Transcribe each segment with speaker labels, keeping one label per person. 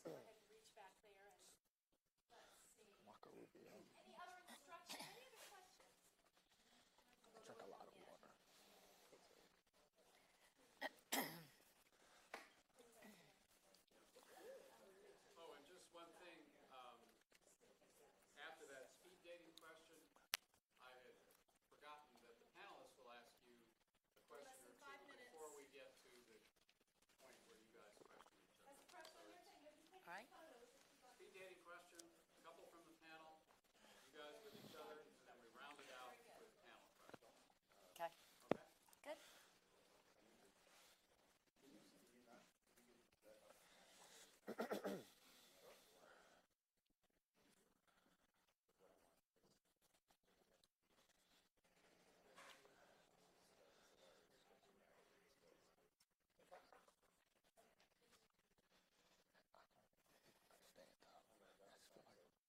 Speaker 1: go ahead and reach back there and let's see.
Speaker 2: Marco Rubio.
Speaker 1: Any other instructions? Any other questions?
Speaker 2: I drink a lot of water.
Speaker 3: Oh, and just one thing, after that speed dating question, I had forgotten that the panelists will ask you a question or
Speaker 1: Less than 5
Speaker 3: two
Speaker 1: minutes.
Speaker 3: before we get to the point where you guys question each other.
Speaker 1: That's the press on your thing. Maybe take
Speaker 4: All right.
Speaker 1: photos.
Speaker 3: Speed dating question, a couple from the panel, you guys with each other, and then we round it out with panel questions.
Speaker 4: Okay.
Speaker 3: Okay?
Speaker 4: Good.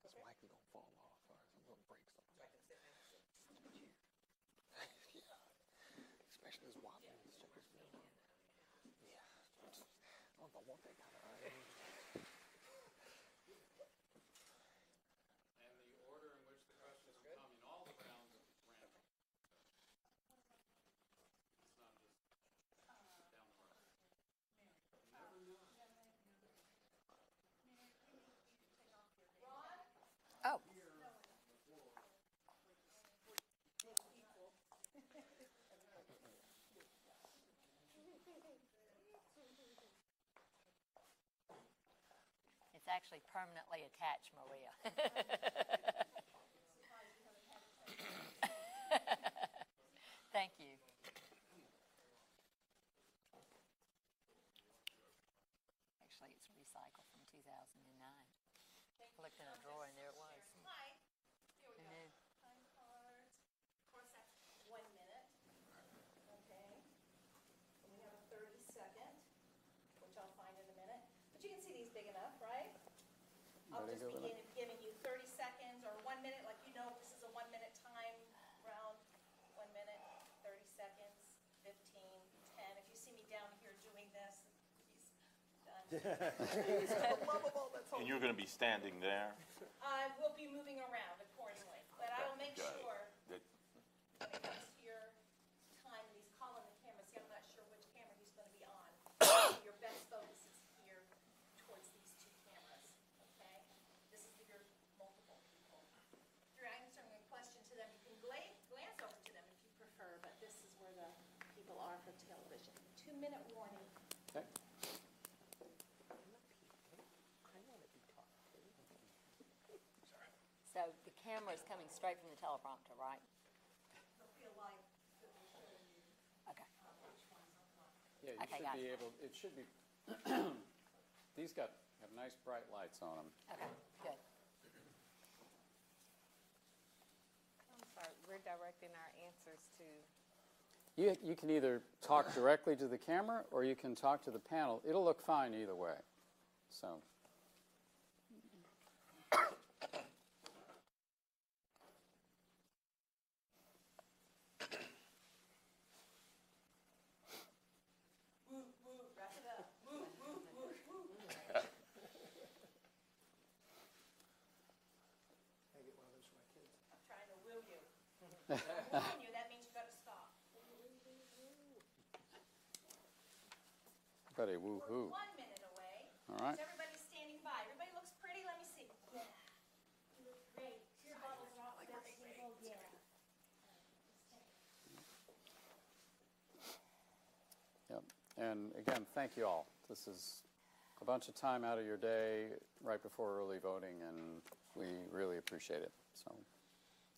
Speaker 2: This mic is gonna fall off or I'm gonna break something. Yeah. Especially this wobbly. Check this video. Yeah. I don't know, I want that kind of iron.
Speaker 3: And the order in which the questions will come in all the rounds is random. It's not just down the road. Never know.
Speaker 4: Oh. It's actually permanently attached, Maria. Thank you. Actually, it's recycled from 2009. I looked in a drawer and there it was.
Speaker 1: Hi. Here we go.
Speaker 4: Mhm.
Speaker 1: Time cards. Of course, that's 1 minute. Okay. And we have a 30-second, which I'll find in a minute. But you can see these big enough, right? I'll
Speaker 2: Very
Speaker 1: just
Speaker 2: good with
Speaker 1: begin giving you 30 seconds or 1 minute, like you know this is a 1 minute time round. 1 minute, 30 seconds, 15, 10. If you see me down here doing this, he's done.
Speaker 5: And you're going to be standing there?
Speaker 1: I will be moving around accordingly, but I will make
Speaker 5: Got it.
Speaker 1: sure
Speaker 5: That-
Speaker 1: when it comes to your time, and he's calling the camera, see, I'm not sure which camera he's going to be on. Your best focus is here towards these two cameras, okay? This is your multiple people. If you're answering a question to them, you can glance over to them if you prefer, but this is where the people are for television. 2-minute warning.
Speaker 2: Okay.
Speaker 4: So the camera is coming straight from the teleprompter, right?
Speaker 1: There'll be a light that will show you
Speaker 4: Okay.
Speaker 1: which ones are what.
Speaker 6: Yeah, you
Speaker 4: Okay,
Speaker 6: should
Speaker 4: got
Speaker 6: be
Speaker 4: it.
Speaker 6: able, it should be, these have nice bright lights on them.
Speaker 4: Okay, good.
Speaker 7: I'm sorry, we're directing our answers to,
Speaker 6: You can either talk directly to the camera or you can talk to the panel. It'll look fine either way. So,
Speaker 1: Woo, woo, wrap it up. Woo, woo, woo, woo.
Speaker 2: I get one of those for my kids.
Speaker 1: I'm trying to woo you. I'm wooing you, that means you gotta stop.
Speaker 6: but a
Speaker 1: We're
Speaker 6: woo-hoo.
Speaker 1: 1 minute away.
Speaker 6: All right.
Speaker 1: Is everybody standing by? Everybody looks pretty? Let me see. Yeah. You look great. Your bottles are off that table. Yeah.
Speaker 6: Yep. And again, thank you all. This is a bunch of time out of your day right before early voting, and we really appreciate it. So,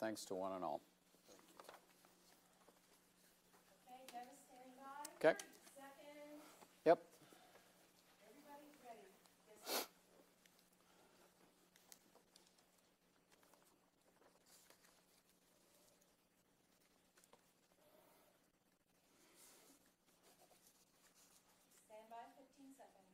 Speaker 6: thanks to one and all.
Speaker 1: Okay, Dennis standing by.
Speaker 6: Okay.
Speaker 1: 30 seconds.
Speaker 6: Yep.
Speaker 1: Everybody's ready. Yes. Stand by 15 seconds.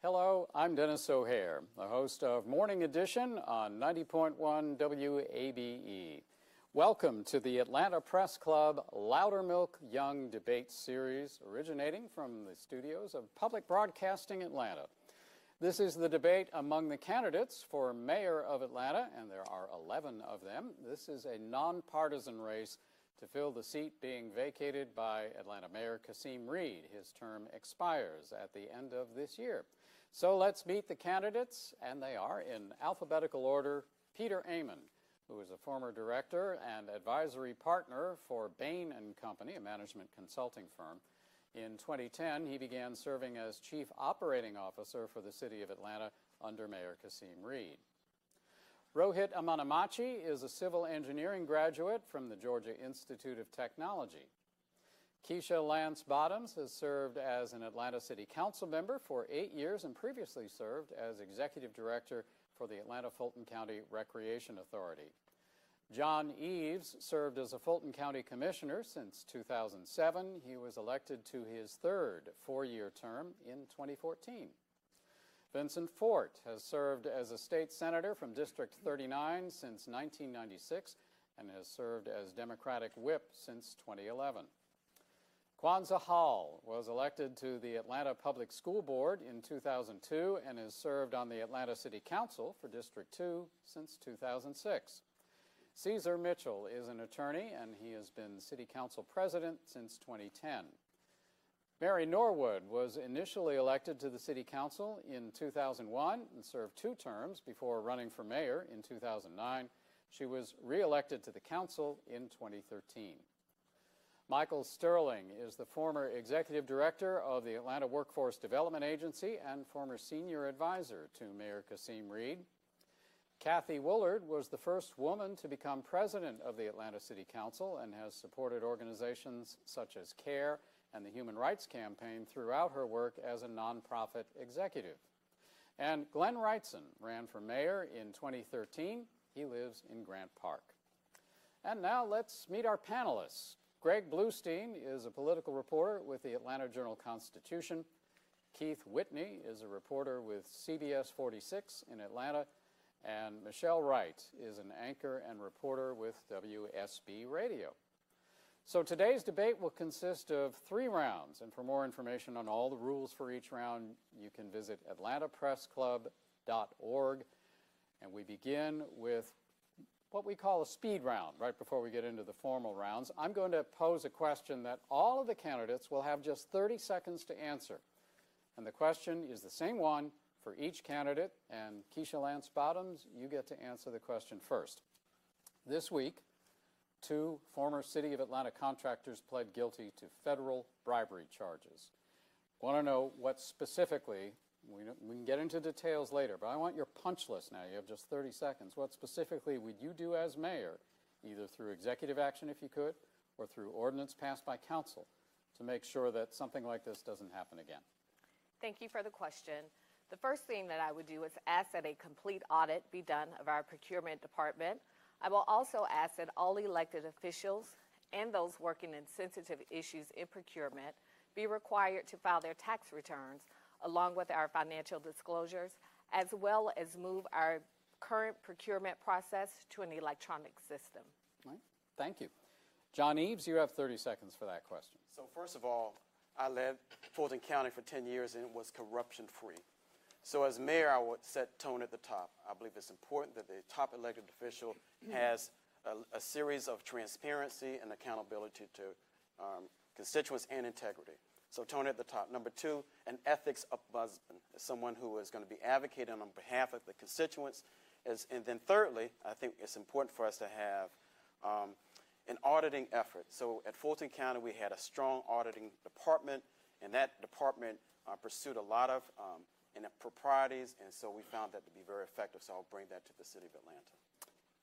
Speaker 6: Hello, I'm Dennis O'Hare, the host of Morning Edition on 90.1 WABE. Welcome to the Atlanta Press Club Loudermilk Young Debate Series, originating from the studios of Public Broadcasting Atlanta. This is the debate among the candidates for mayor of Atlanta, and there are 11 of them. This is a nonpartisan race to fill the seat being vacated by Atlanta Mayor Kasim Reed. His term expires at the end of this year. So let's meet the candidates, and they are, in alphabetical order, Peter Amon, who is a former director and advisory partner for Bain & Company, a management consulting firm. In 2010, he began serving as Chief Operating Officer for the City of Atlanta under Mayor Kasim Reed. Rohit Amanamachi is a civil engineering graduate from the Georgia Institute of Technology. Keisha Lance Bottoms has served as an Atlanta City Council member for 8 years and previously served as Executive Director for the Atlanta Fulton County Recreation Authority. John Eves served as a Fulton County Commissioner since 2007. He was elected to his third four-year term in 2014. Vincent Fort has served as a state senator from District 39 since 1996 and has served as Democratic whip since 2011. Kwanzaa Hall was elected to the Atlanta Public School Board in 2002 and has served on the Atlanta City Council for District 2 since 2006. Caesar Mitchell is an attorney, and he has been City Council President since 2010. Mary Norwood was initially elected to the City Council in 2001 and served 2 terms before running for mayor in 2009. She was re-elected to the council in 2013. Michael Sterling is the former executive director of the Atlanta Workforce Development Agency and former senior advisor to Mayor Kasim Reed. Kathy Woolard was the first woman to become president of the Atlanta City Council and has supported organizations such as CARE and the Human Rights Campaign throughout her work as a nonprofit executive. And Glenn Wrightson ran for mayor in 2013. He lives in Grant Park. And now let's meet our panelists. Greg Bluestein is a political reporter with the Atlanta Journal-Constitution. Keith Whitney is a reporter with CBS 46 in Atlanta. And Michelle Wright is an anchor and reporter with WSB Radio. So today's debate will consist of 3 rounds, and for more information on all the rules for each round, you can visit atlantapressclub.org. And we begin with what we call a speed round right before we get into the formal rounds. I'm going to pose a question that all of the candidates will have just 30 seconds to answer. And the question is the same one for each candidate, and Keisha Lance Bottoms, you get to answer the question first. This week, 2 former City of Atlanta contractors pled guilty to federal bribery charges. Want to know what specifically, we can get into details later, but I want your punch list now. You have just 30 seconds. What specifically would you do as mayor, either through executive action if you could, or through ordinance passed by council, to make sure that something like this doesn't happen again?
Speaker 7: Thank you for the question. The first thing that I would do is ask that a complete audit be done of our procurement department. I will also ask that all elected officials and those working in sensitive issues in procurement be required to file their tax returns along with our financial disclosures, as well as move our current procurement process to an electronic system.
Speaker 6: Right. Thank you. John Eves, you have 30 seconds for that question.
Speaker 8: So first of all, I led Fulton County for 10 years and it was corruption-free. So as mayor, I would set tone at the top. I believe it's important that the top elected official has a series of transparency and accountability to constituents and integrity. So tone at the top. Number 2, an ethics ombudsman, someone who is going to be advocating on behalf of the constituents. And then thirdly, I think it's important for us to have an auditing effort. So at Fulton County, we had a strong auditing department, and that department pursued a lot of improprieties, and so we found that to be very effective. So I'll bring that to the City of Atlanta.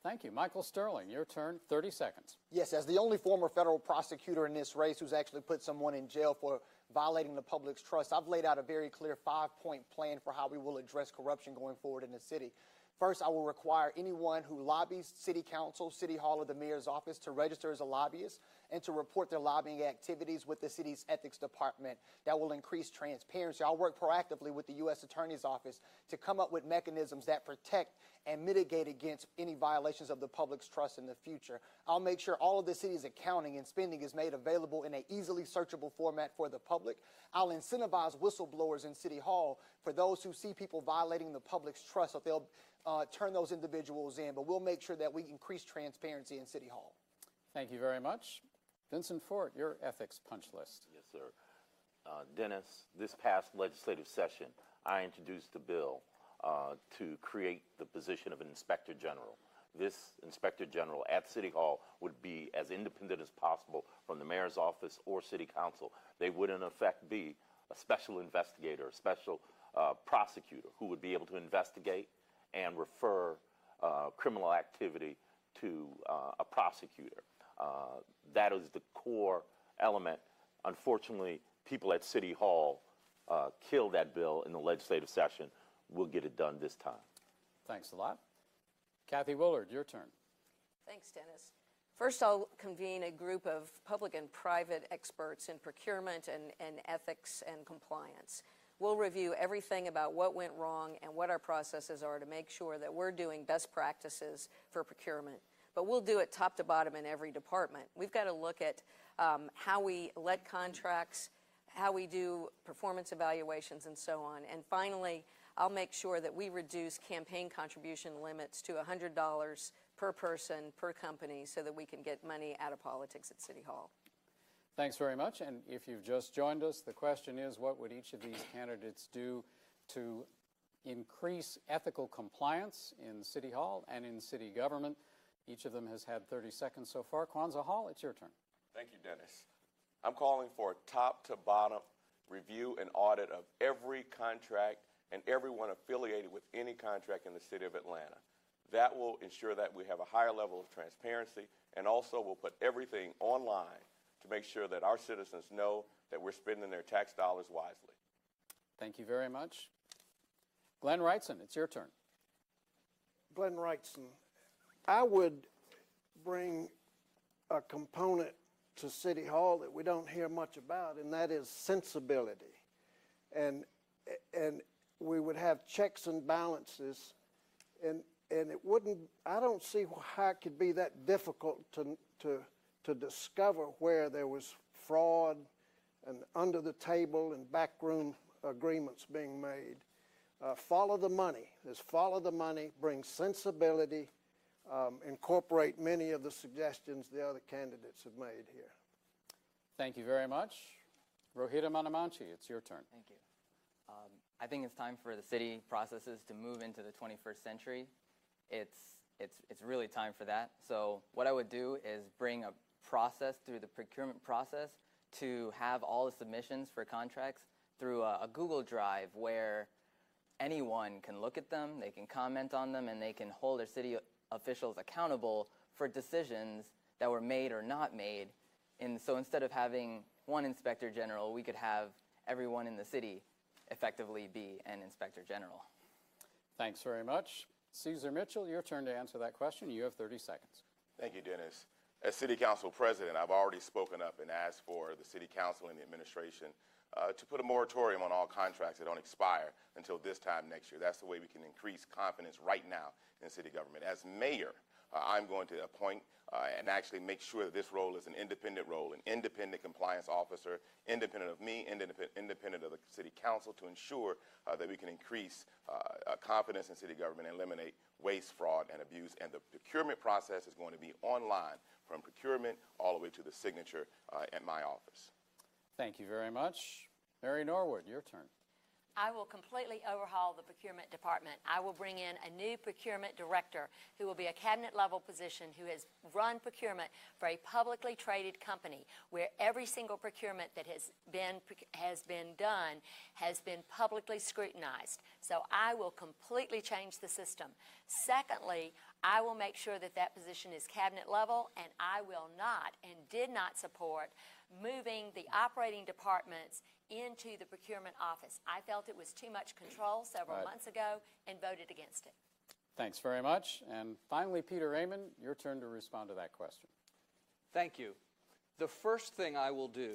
Speaker 6: Thank you. Michael Sterling, your turn, 30 seconds.
Speaker 2: Yes, as the only former federal prosecutor in this race who's actually put someone in jail for violating the public's trust, I've laid out a very clear 5-point plan for how we will address corruption going forward in the city. First, I will require anyone who lobbies City Council, City Hall, or the mayor's office to register as a lobbyist. and to report their lobbying activities with the city's ethics department. That will increase transparency. I'll work proactively with the U.S. Attorney's Office to come up with mechanisms that protect and mitigate against any violations of the public's trust in the future. I'll make sure all of the city's accounting and spending is made available in an easily searchable format for the public. I'll incentivize whistleblowers in City Hall for those who see people violating the public's trust, so they'll turn those individuals in. But we'll make sure that we increase transparency in City Hall.
Speaker 6: Thank you very much. Vincent Fort, your ethics punch list.
Speaker 5: Yes, sir. Dennis, this past legislative session, I introduced a bill to create the position of an inspector general. This inspector general at City Hall would be as independent as possible from the mayor's office or city council. They would, in effect, be a special investigator, a special prosecutor who would be able to investigate and refer criminal activity to a prosecutor. That is the core element. Unfortunately, people at City Hall killed that bill in the legislative session. We'll get it done this time.
Speaker 6: Thanks a lot. Kathy Willard, your turn.
Speaker 9: Thanks, Dennis. First, I'll convene a group of public and private experts in procurement and ethics and compliance. We'll review everything about what went wrong and what our processes are to make sure that we're doing best practices for procurement. But we'll do it top to bottom in every department. We've got to look at how we let contracts, how we do performance evaluations, and so on. And finally, I'll make sure that we reduce campaign contribution limits to $100 per person, per company, so that we can get money out of politics at City Hall.
Speaker 6: Thanks very much. And if you've just joined us, the question is, what would each of these candidates do to increase ethical compliance in City Hall and in city government? Each of them has had 30 seconds so far. Kwanzaa Hall, it's your turn.
Speaker 10: Thank you, Dennis. I'm calling for a top-to-bottom review and audit of every contract and everyone affiliated with any contract in the city of Atlanta. That will ensure that we have a higher level of transparency, and also will put everything online to make sure that our citizens know that we're spending their tax dollars wisely.
Speaker 6: Thank you very much. Glenn Wrightson, it's your turn.
Speaker 11: Glenn Wrightson, I would bring a component to City Hall that we don't hear much about, and that is sensibility. And we would have checks and balances, and it wouldn't, I don't see how it could be that difficult to discover where there was fraud and under the table and backroom agreements being made. Follow the money. Just follow the money, bring sensibility, incorporate many of the suggestions the other candidates have made here.
Speaker 6: Thank you very much. Rohita Manamanchi, it's your turn.
Speaker 12: Thank you. I think it's time for the city processes to move into the 21st century. It's really time for that. So what I would do is bring a process through the procurement process to have all the submissions for contracts through a Google Drive where anyone can look at them, they can comment on them, and they can hold their city officials accountable for decisions that were made or not made. And so instead of having one inspector general, we could have everyone in the city effectively be an inspector general.
Speaker 6: Thanks very much. Caesar Mitchell, your turn to answer that question. You have 30 seconds.
Speaker 10: Thank you, Dennis. As City Council President, I've already spoken up and asked for the City Council and the administration to put a moratorium on all contracts that don't expire until this time next year. That's the way we can increase confidence right now in city government. As mayor, I'm going to appoint and actually make sure that this role is an independent role, an independent compliance officer, independent of me, independent of the city council, to ensure that we can increase confidence in city government and eliminate waste, fraud, and abuse. And the procurement process is going to be online from procurement all the way to the signature at my office.
Speaker 6: Thank you very much. Mary Norwood, your turn.
Speaker 4: I will completely overhaul the procurement department. I will bring in a new procurement director who will be a cabinet level position, who has run procurement for a publicly traded company where every single procurement that has been done has been publicly scrutinized. So I will completely change the system. Secondly, I will make sure that that position is cabinet level, and I will not and did not support moving the operating departments into the procurement office. I felt it was too much control several months ago and voted against it.
Speaker 6: Thanks very much. And finally, Peter Raymond, your turn to respond to that question.
Speaker 13: Thank you. The first thing I will do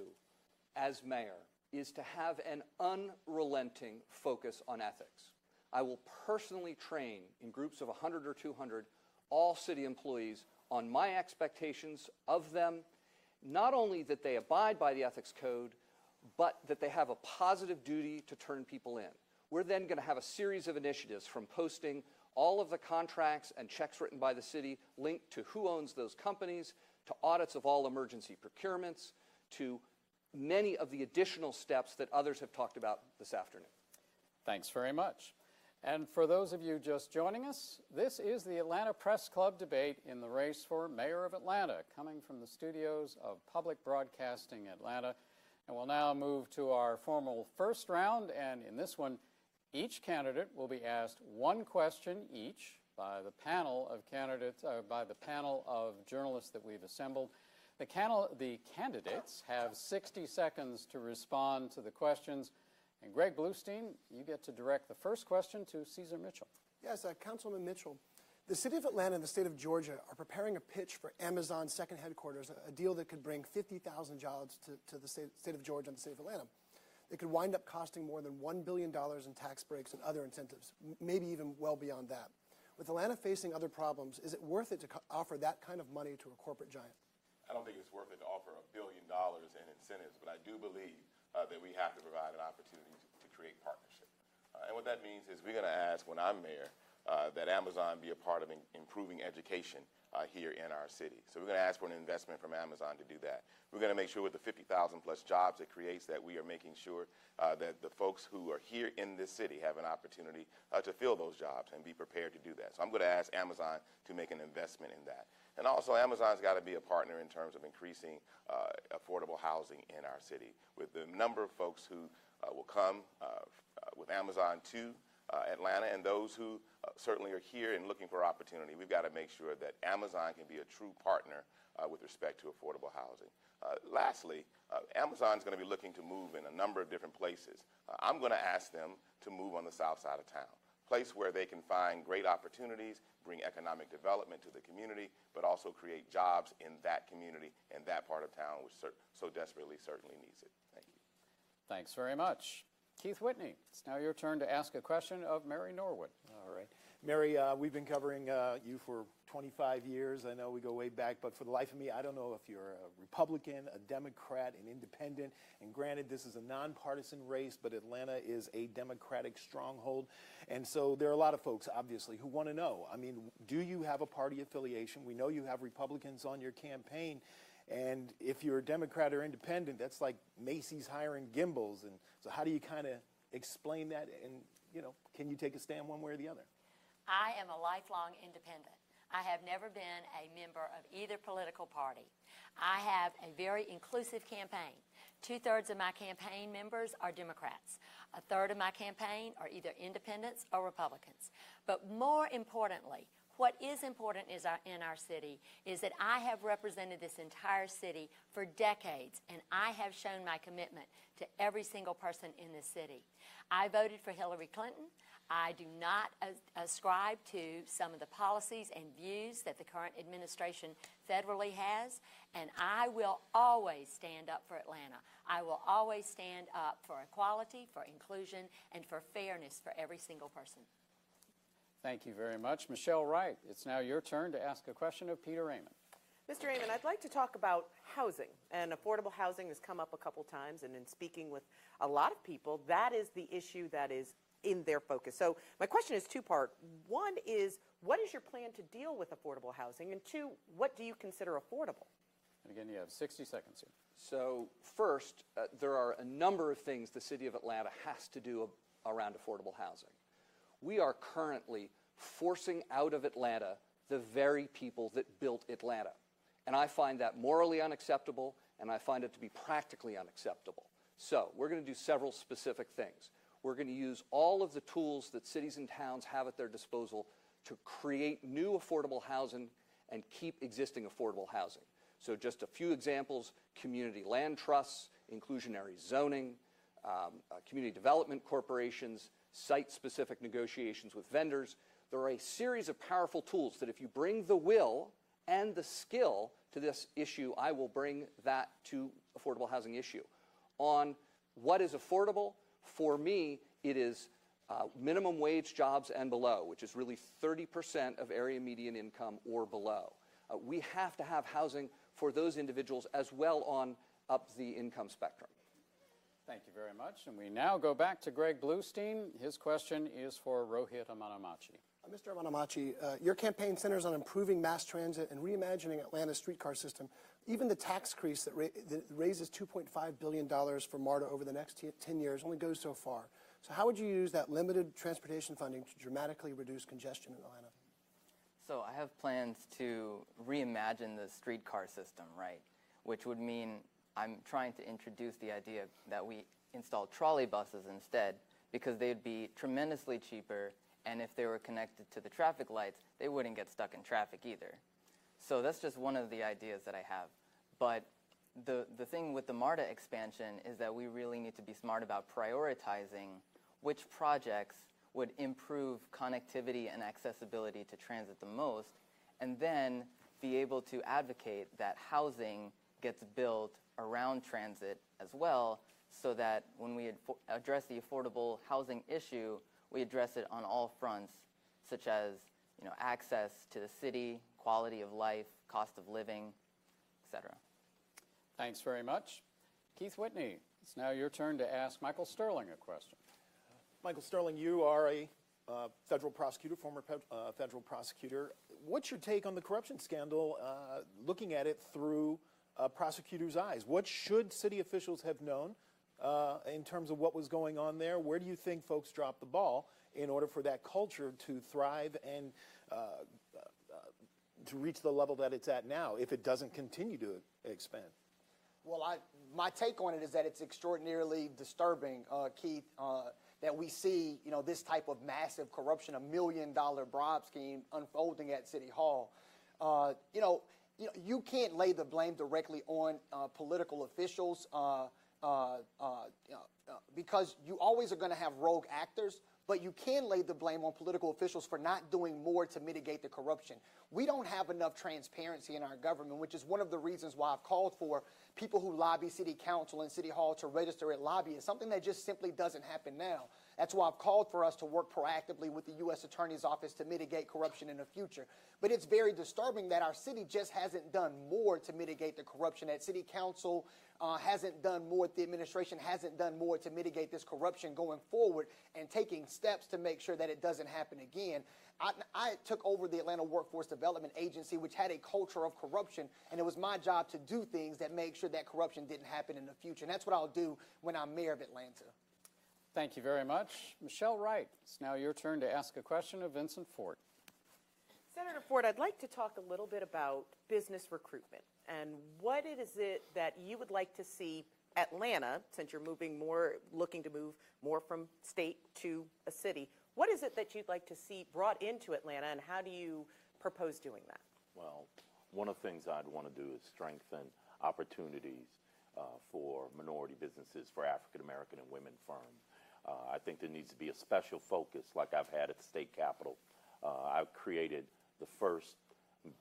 Speaker 13: as mayor is to have an unrelenting focus on ethics. I will personally train in groups of 100 or 200 all city employees on my expectations of them, not only that they abide by the ethics code, but that they have a positive duty to turn people in. We're then going to have a series of initiatives, from posting all of the contracts and checks written by the city linked to who owns those companies, to audits of all emergency procurements, to many of the additional steps that others have talked about this afternoon.
Speaker 6: Thanks very much. And for those of you just joining us, this is the Atlanta Press Club debate in the race for mayor of Atlanta, coming from the studios of Public Broadcasting Atlanta. And we'll now move to our formal first round, and in this one, each candidate will be asked one question each by the panel of candidates, by the panel of journalists that we've assembled. The candidates have 60 seconds to respond to the questions. And Greg Bluestein, you get to direct the first question to Cesar Mitchell.
Speaker 14: Yes, Councilman Mitchell. The city of Atlanta and the state of Georgia are preparing a pitch for Amazon's second headquarters, a deal that could bring 50,000 jobs to the state of Georgia and the state of Atlanta. It could wind up costing more than $1 billion in tax breaks and other incentives, maybe even well beyond that. With Atlanta facing other problems, is it worth it to offer that kind of money to a corporate giant?
Speaker 10: I don't think it's worth it to offer $1 billion in incentives, but I do believe that we have to provide an opportunity to create partnership. And what that means is we're going to ask, when I'm mayor, that Amazon be a part of improving education here in our city. So we're going to ask for an investment from Amazon to do that. We're going to make sure with the 50,000 plus jobs it creates that we are making sure that the folks who are here in this city have an opportunity to fill those jobs and be prepared to do that. So I'm going to ask Amazon to make an investment in that. And also, Amazon's got to be a partner in terms of increasing affordable housing in our city. With the number of folks who will come with Amazon to Atlanta, and those who certainly are here and looking for opportunity, we've got to make sure that Amazon can be a true partner with respect to affordable housing. Lastly, Amazon's going to be looking to move in a number of different places. I'm going to ask them to move on the south side of town, a place where they can find great opportunities, bring economic development to the community, but also create jobs in that community and that part of town, which so desperately certainly needs it. Thank you.
Speaker 6: Thanks very much. Keith Whitney, it's now your turn to ask a question of Mary Norwood.
Speaker 15: All right. Mary, we've been covering you for 25 years. I know we go way back, but for the life of me, I don't know if you're a Republican, a Democrat, an independent. And granted, this is a nonpartisan race, but Atlanta is a Democratic stronghold. And so there are a lot of folks, obviously, who want to know, I mean, do you have a party affiliation? We know you have Republicans on your campaign. And if you're a Democrat or independent, that's like Macy's hiring Gimbals. And so how do you kind of explain that? And, you know, can you take a stand one way or the other?
Speaker 4: I am a lifelong independent. I have never been a member of either political party. I have a very inclusive campaign. 2/3 of my campaign members are Democrats. 1/3 of my campaign are either independents or Republicans. But more importantly, what is important in our city is that I have represented this entire city for decades, and I have shown my commitment to every single person in this city. I voted for Hillary Clinton. I do not ascribe to some of the policies and views that the current administration federally has, and I will always stand up for Atlanta. I will always stand up for equality, for inclusion, and for fairness for every single person.
Speaker 6: Thank you very much. Michelle Wright, it's now your turn to ask a question of Peter Raymond.
Speaker 16: Mr. Raymond, I'd like to talk about housing, and affordable housing has come up a couple times, and in speaking with a lot of people, that is the issue that is in their focus. So my question is two-part. One is, what is your plan to deal with affordable housing? And two, what do you consider affordable?
Speaker 6: And again, you have 60 seconds here.
Speaker 13: So first, there are a number of things the city of Atlanta has to do around affordable housing. We are currently forcing out of Atlanta the very people that built Atlanta. And I find that morally unacceptable, and I find it to be practically unacceptable. So we're going to do several specific things. We're going to use all of the tools that cities and towns have at their disposal to create new affordable housing and keep existing affordable housing. So just a few examples: community land trusts, inclusionary zoning, community development corporations, site-specific negotiations with vendors. There are a series of powerful tools that if you bring the will and the skill to this issue, I will bring that to affordable housing issue. On what is affordable, for me, it is minimum wage jobs and below, which is really 30% of area median income or below. We have to have housing for those individuals as well on up the income spectrum.
Speaker 6: Thank you very much. And we now go back to Greg Bluestein. His question is for Rohit Amanamachi.
Speaker 14: Mr. Amanamachi, your campaign centers on improving mass transit and reimagining Atlanta's streetcar system. Even the tax increase that raises $2.5 billion for MARTA over the next 10 years only goes so far. So how would you use that limited transportation funding to dramatically reduce congestion in Atlanta?
Speaker 12: So I have plans to reimagine the streetcar system, right? Which would mean I'm trying to introduce the idea that we install trolley buses instead, because they'd be tremendously cheaper, and if they were connected to the traffic lights, they wouldn't get stuck in traffic either. So that's just one of the ideas that I have. But the thing with the MARTA expansion is that we really need to be smart about prioritizing which projects would improve connectivity and accessibility to transit the most, and then be able to advocate that housing gets built around transit as well, so that when we address the affordable housing issue, we address it on all fronts, such as access to the city, quality of life, cost of living, etc.
Speaker 6: Thanks very much. Keith Whitney, it's now your turn to ask Michael Sterling a question.
Speaker 15: Michael Sterling, you are a federal prosecutor, former federal prosecutor. What's your take on the corruption scandal, looking at it through a prosecutor's eyes? What should city officials have known in terms of what was going on there? Where do you think folks dropped the ball in order for that culture to thrive and to reach the level that it's at now, if it doesn't continue to expand?
Speaker 2: Well, my take on it is that it's extraordinarily disturbing, Keith, that we see, this type of massive corruption, $1 million bribe scheme unfolding at City Hall. You can't lay the blame directly on political officials because you always are going to have rogue actors, but you can lay the blame on political officials for not doing more to mitigate the corruption. We don't have enough transparency in our government, which is one of the reasons why I've called for people who lobby City Council and City Hall to register at lobbyists, something that just simply doesn't happen now. That's why I've called for us to work proactively with the U.S. Attorney's Office to mitigate corruption in the future. But it's very disturbing that our city just hasn't done more to mitigate the corruption, that City Council hasn't done more, the administration hasn't done more to mitigate this corruption going forward and taking steps to make sure that it doesn't happen again. I took over the Atlanta Workforce Development Agency, which had a culture of corruption, and it was my job to do things that make sure that corruption didn't happen in the future. And that's what I'll do when I'm mayor of Atlanta.
Speaker 6: Thank you very much. Michelle Wright, it's now your turn to ask a question of Vincent Fort.
Speaker 16: Senator Ford, I'd like to talk a little bit about business recruitment and what is it that you would like to see Atlanta, since you're looking to move more from state to a city. What is it that you'd like to see brought into Atlanta, and how do you propose doing that?
Speaker 5: Well, one of the things I'd want to do is strengthen opportunities for minority businesses, for African American and women firms. I think there needs to be a special focus, like I've had at the state capitol. I've created the first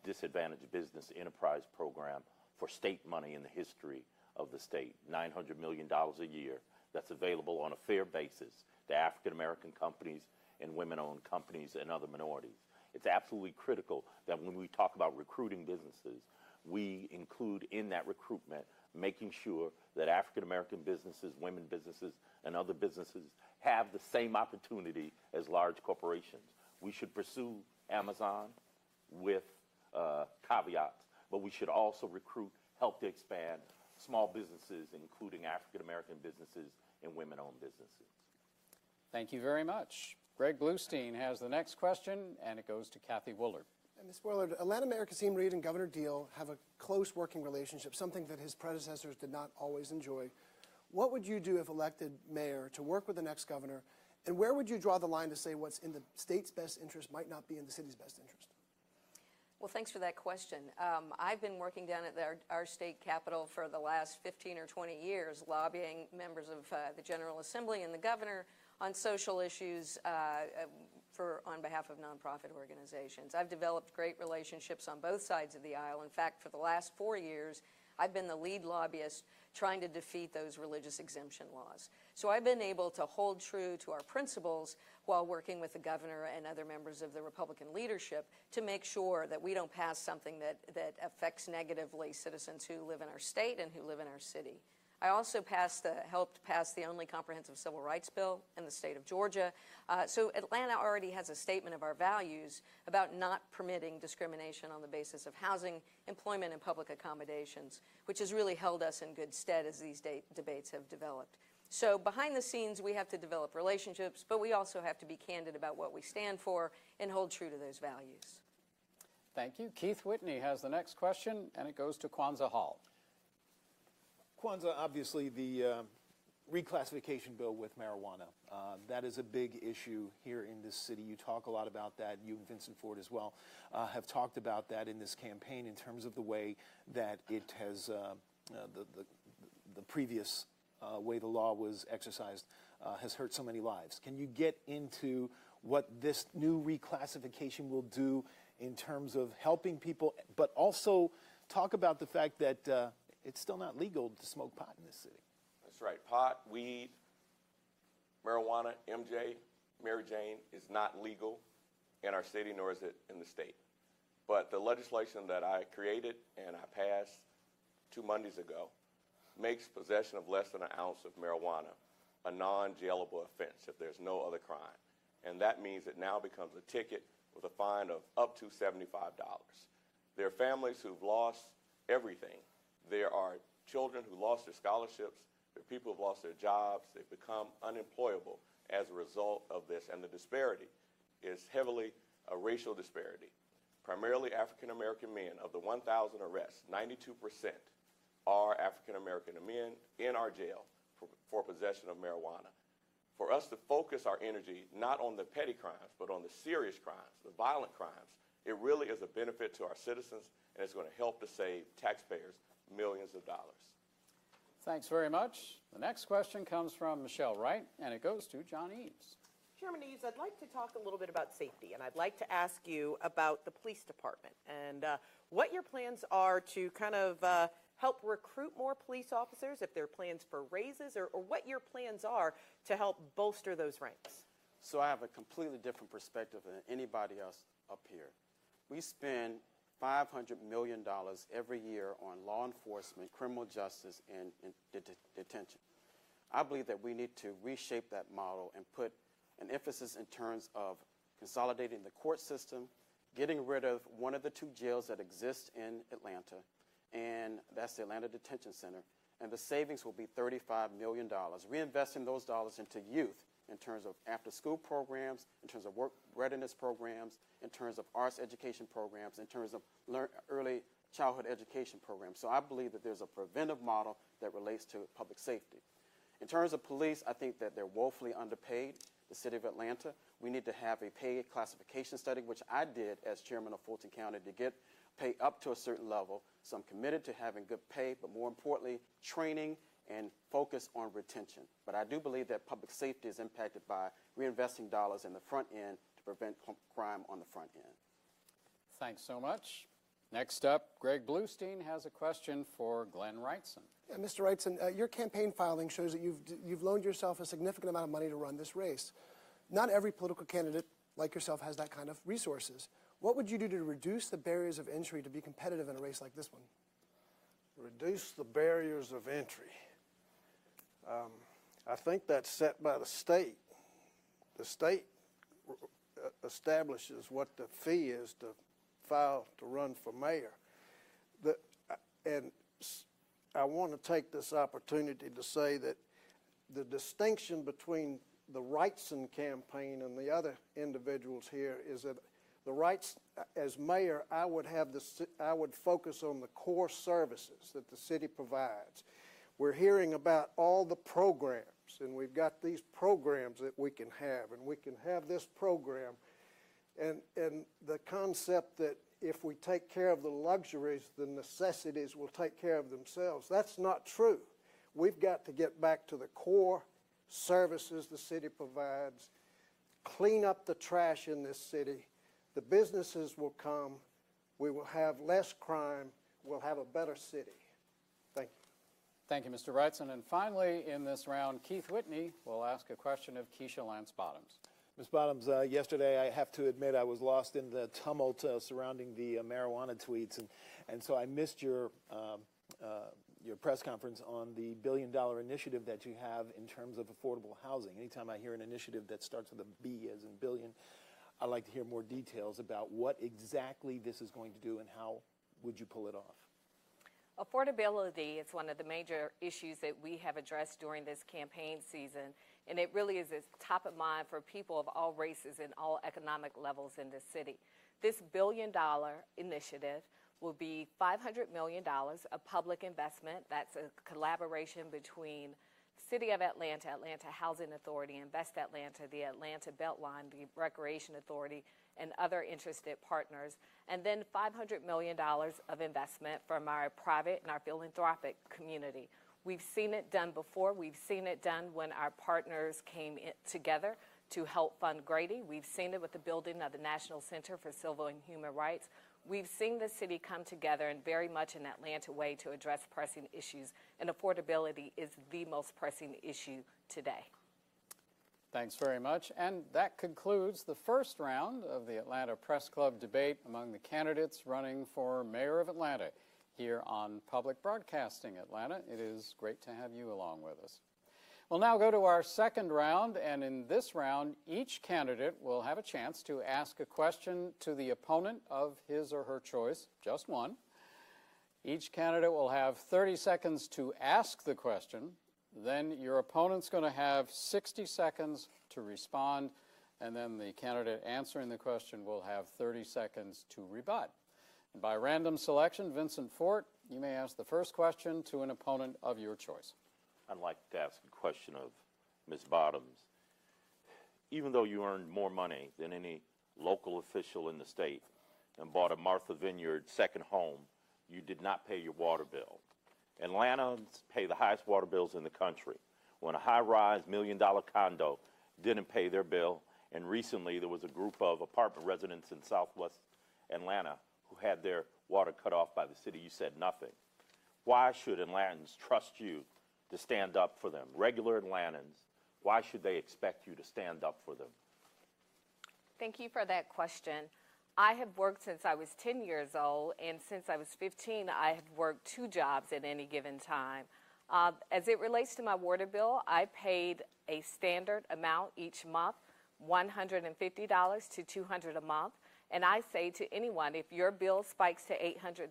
Speaker 5: disadvantaged business enterprise program for state money in the history of the state, $900 million a year, that's available on a fair basis to African American companies and women-owned companies and other minorities. It's absolutely critical that when we talk about recruiting businesses, we include in that recruitment making sure that African American businesses, women businesses, and other businesses have the same opportunity as large corporations. We should pursue Amazon with caveats, but we should also recruit, help to expand small businesses, including African American businesses and women-owned businesses.
Speaker 6: Thank you very much. Greg Bluestein has the next question, and it goes to Kathy Woolard.
Speaker 14: Ms. Woolard, Atlanta Mayor Kasim Reed and Governor Deal have a close working relationship, something that his predecessors did not always enjoy. What would you do if elected mayor to work with the next governor, and where would you draw the line to say what's in the state's best interest might not be in the city's best interest?
Speaker 9: Well, thanks for that question. I've been working down at our state capitol for the last 15 or 20 years, lobbying members of the General Assembly and the governor on social issues on behalf of nonprofit organizations. I've developed great relationships on both sides of the aisle. In fact, for the last 4 years, I've been the lead lobbyist trying to defeat those religious exemption laws. So I've been able to hold true to our principles while working with the governor and other members of the Republican leadership to make sure that we don't pass something that affects negatively citizens who live in our state and who live in our city. I also helped pass the only comprehensive civil rights bill in the state of Georgia. So Atlanta already has a statement of our values about not permitting discrimination on the basis of housing, employment, and public accommodations, which has really held us in good stead as these debates have developed. So behind the scenes, we have to develop relationships, but we also have to be candid about what we stand for and hold true to those values.
Speaker 6: Thank you. Keith Whitney has the next question, and it goes to Kwanzaa Hall.
Speaker 15: Kwanzaa, obviously the reclassification bill with marijuana, that is a big issue here in this city. You talk a lot about that. You and Vincent Ford as well have talked about that in this campaign in terms of the way that it has, the previous way the law was exercised has hurt so many lives. Can you get into what this new reclassification will do in terms of helping people, but also talk about the fact that it's still not legal to smoke pot in this city?
Speaker 17: That's right. Pot, weed, marijuana, MJ, Mary Jane is not legal in our city, nor is it in the state. But the legislation that I created and I passed 2 Mondays ago makes possession of less than an ounce of marijuana a non-jailable offense if there's no other crime. And that means it now becomes a ticket with a fine of up to $75. There are families who've lost everything. There are children who lost their scholarships. There are people who've lost their jobs. They've become unemployable as a result of this. And the disparity is heavily a racial disparity. Primarily African-American men. Of the 1,000 arrests, 92% are African-American men in our jail for possession of marijuana. For us to focus our energy not on the petty crimes, but on the serious crimes, the violent crimes, it really is a benefit to our citizens, and it's going to help to save taxpayers millions of dollars.
Speaker 6: Thanks very much. The next question comes from Michelle Wright, and it goes to John Eves.
Speaker 16: Chairman Eves, I'd like to talk a little bit about safety, and I'd like to ask you about the police department and what your plans are to kind of help recruit more police officers, if there are plans for raises, or what your plans are to help bolster those ranks.
Speaker 8: So I have a completely different perspective than anybody else up here. We spend $500 million every year on law enforcement, criminal justice, and detention. I believe that we need to reshape that model and put an emphasis in terms of consolidating the court system, getting rid of one of the 2 jails that exist in Atlanta, and that's the Atlanta Detention Center, and the savings will be $35 million, reinvesting those dollars into youth in terms of after-school programs, in terms of work readiness programs, in terms of arts education programs, in terms of early childhood education programs. So I believe that there's a preventive model that relates to public safety. In terms of police, I think that they're woefully underpaid. The city of Atlanta, we need to have a pay classification study, which I did as chairman of Fulton County, to get pay up to a certain level. So I'm committed to having good pay, but more importantly, training and focus on retention. But I do believe that public safety is impacted by reinvesting dollars in the front end to prevent crime on the front end.
Speaker 6: Thanks so much. Next up, Greg Bluestein has a question for Glenn Wrightson.
Speaker 14: Yeah, Mr. Wrightson, your campaign filing shows that you've loaned yourself a significant amount of money to run this race. Not every political candidate like yourself has that kind of resources. What would you do to reduce the barriers of entry to be competitive in a race like this one?
Speaker 11: Reduce the barriers of entry. I think that's set by the state. The state establishes what the fee is to file to run for mayor. And I want to take this opportunity to say that the distinction between the Wrightson campaign and the other individuals here is that the Wrights, as mayor, I would focus on the core services that the city provides. We're hearing about all the programs, and we've got these programs that we can have, and we can have this program And the concept that if we take care of the luxuries, the necessities will take care of themselves, that's not true. We've got to get back to the core services the city provides, clean up the trash in this city. The businesses will come. We will have less crime. We'll have a better city. Thank you.
Speaker 6: Thank you, Mr. Wrightson. And finally, in this round, Keith Whitney will ask a question of Keisha Lance Bottoms.
Speaker 15: Ms. Bottoms, yesterday I have to admit I was lost in the tumult surrounding the marijuana tweets, and so I missed your press conference on the $1 billion initiative that you have in terms of affordable housing. Anytime I hear an initiative that starts with a B as in billion, I'd like to hear more details about what exactly this is going to do and how would you pull it off.
Speaker 7: Affordability is one of the major issues that we have addressed during this campaign season, and it really is top of mind for people of all races and all economic levels in this city. This $1 billion initiative will be $500 million of public investment. That's a collaboration between City of Atlanta, Atlanta Housing Authority, Invest Atlanta, the Atlanta Beltline, the Recreation Authority, and other interested partners, and then $500 million of investment from our private and our philanthropic community. We've seen it done before. We've seen it done when our partners came together to help fund Grady. We've seen it with the building of the National Center for Civil and Human Rights. We've seen the city come together in very much an Atlanta way to address pressing issues, and affordability is the most pressing issue today.
Speaker 6: Thanks very much. And that concludes the first round of the Atlanta Press Club debate among the candidates running for mayor of Atlanta here on Public Broadcasting Atlanta. It is great to have you along with us. We'll now go to our second round, and in this round, each candidate will have a chance to ask a question to the opponent of his or her choice, just one. Each candidate will have 30 seconds to ask the question. Then your opponent's going to have 60 seconds to respond, and then the candidate answering the question will have 30 seconds to rebut. And by random selection, Vincent Fort, you may ask the first question to an opponent of your choice.
Speaker 5: I'd like to ask a question of Ms. Bottoms. Even though you earned more money than any local official in the state and bought a Martha Vineyard second home, you did not pay your water bill. Atlantans pay the highest water bills in the country. When a high-rise $1 million condo didn't pay their bill, and recently there was a group of apartment residents in southwest Atlanta who had their water cut off by the city, you said nothing. Why should Atlantans trust you to stand up for them? Regular Atlantans, why should they expect you to stand up for them?
Speaker 7: Thank you for that question. I have worked since I was 10 years old, and since I was 15, I have worked 2 jobs at any given time. As it relates to my water bill, I paid a standard amount each month, $150 to $200 a month. And I say to anyone, if your bill spikes to $800,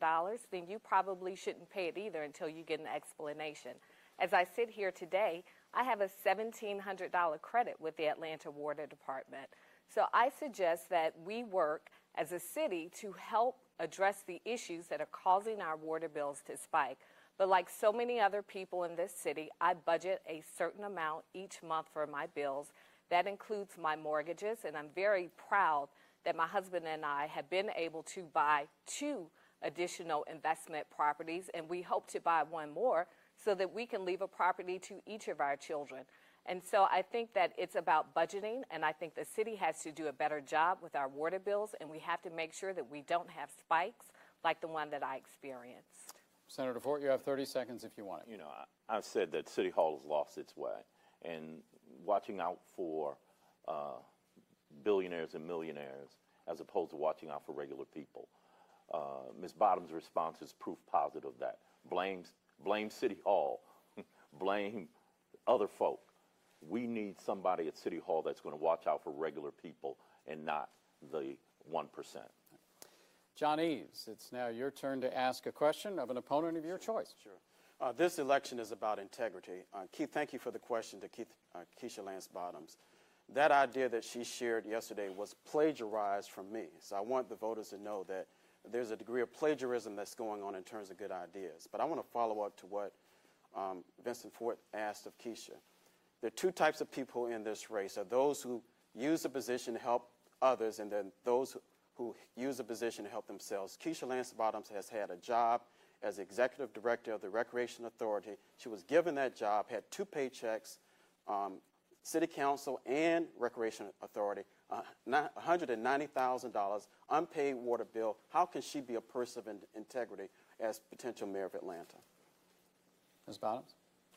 Speaker 7: then you probably shouldn't pay it either until you get an explanation. As I sit here today, I have a $1,700 credit with the Atlanta Water Department. So I suggest that we work as a city to help address the issues that are causing our water bills to spike. But like so many other people in this city, I budget a certain amount each month for my bills. That includes my mortgages, and I'm very proud that my husband and I have been able to buy 2 additional investment properties, and we hope to buy 1 more so that we can leave a property to each of our children. And so I think that it's about budgeting, and I think the city has to do a better job with our water bills, and we have to make sure that we don't have spikes like the one that I experienced.
Speaker 6: Senator Fort, you have 30 seconds if you want it.
Speaker 5: You know, I've said that City Hall has lost its way, and watching out for billionaires and millionaires as opposed to watching out for regular people. Ms. Bottoms' response is proof positive of that. Blame City Hall, blame other folk. We need somebody at City Hall that's going to watch out for regular people and not the 1%.
Speaker 6: John Eves, it's now your turn to ask a question of an opponent of your choice.
Speaker 8: Sure. This election is about integrity. Keith, thank you for the question to Keisha Lance Bottoms. That idea that she shared yesterday was plagiarized from me. So I want the voters to know that there's a degree of plagiarism that's going on in terms of good ideas. But I want to follow up to what Vincent Fort asked of Keisha. There are 2 types of people in this race. There are those who use the position to help others and then those who use the position to help themselves. Keisha Lance Bottoms has had a job as executive director of the Recreation Authority. She was given that job, had 2 paychecks, City Council and Recreation Authority, $190,000, unpaid water bill. How can she be a person of integrity as potential mayor of Atlanta?
Speaker 6: Ms. Bottoms?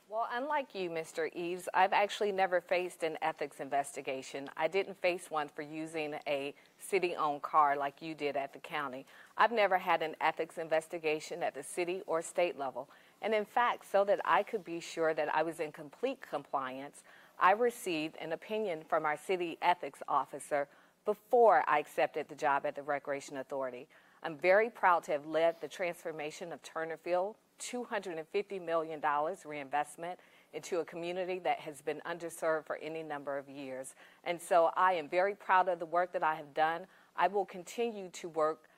Speaker 7: Well, unlike you, Mr. Eves, I've actually never faced an ethics investigation. I didn't face one for using a city-owned car like you did at the county. I've never had an ethics investigation at the city or state level. And in fact, so that I could be sure that I was in complete compliance, I received an opinion from our city ethics officer before I accepted the job at the Recreation Authority. I'm very proud to have led the transformation of Turnerfield, $250 million reinvestment into a community that has been underserved for any number of years. And so I am very proud of the work that I have done. I will continue to work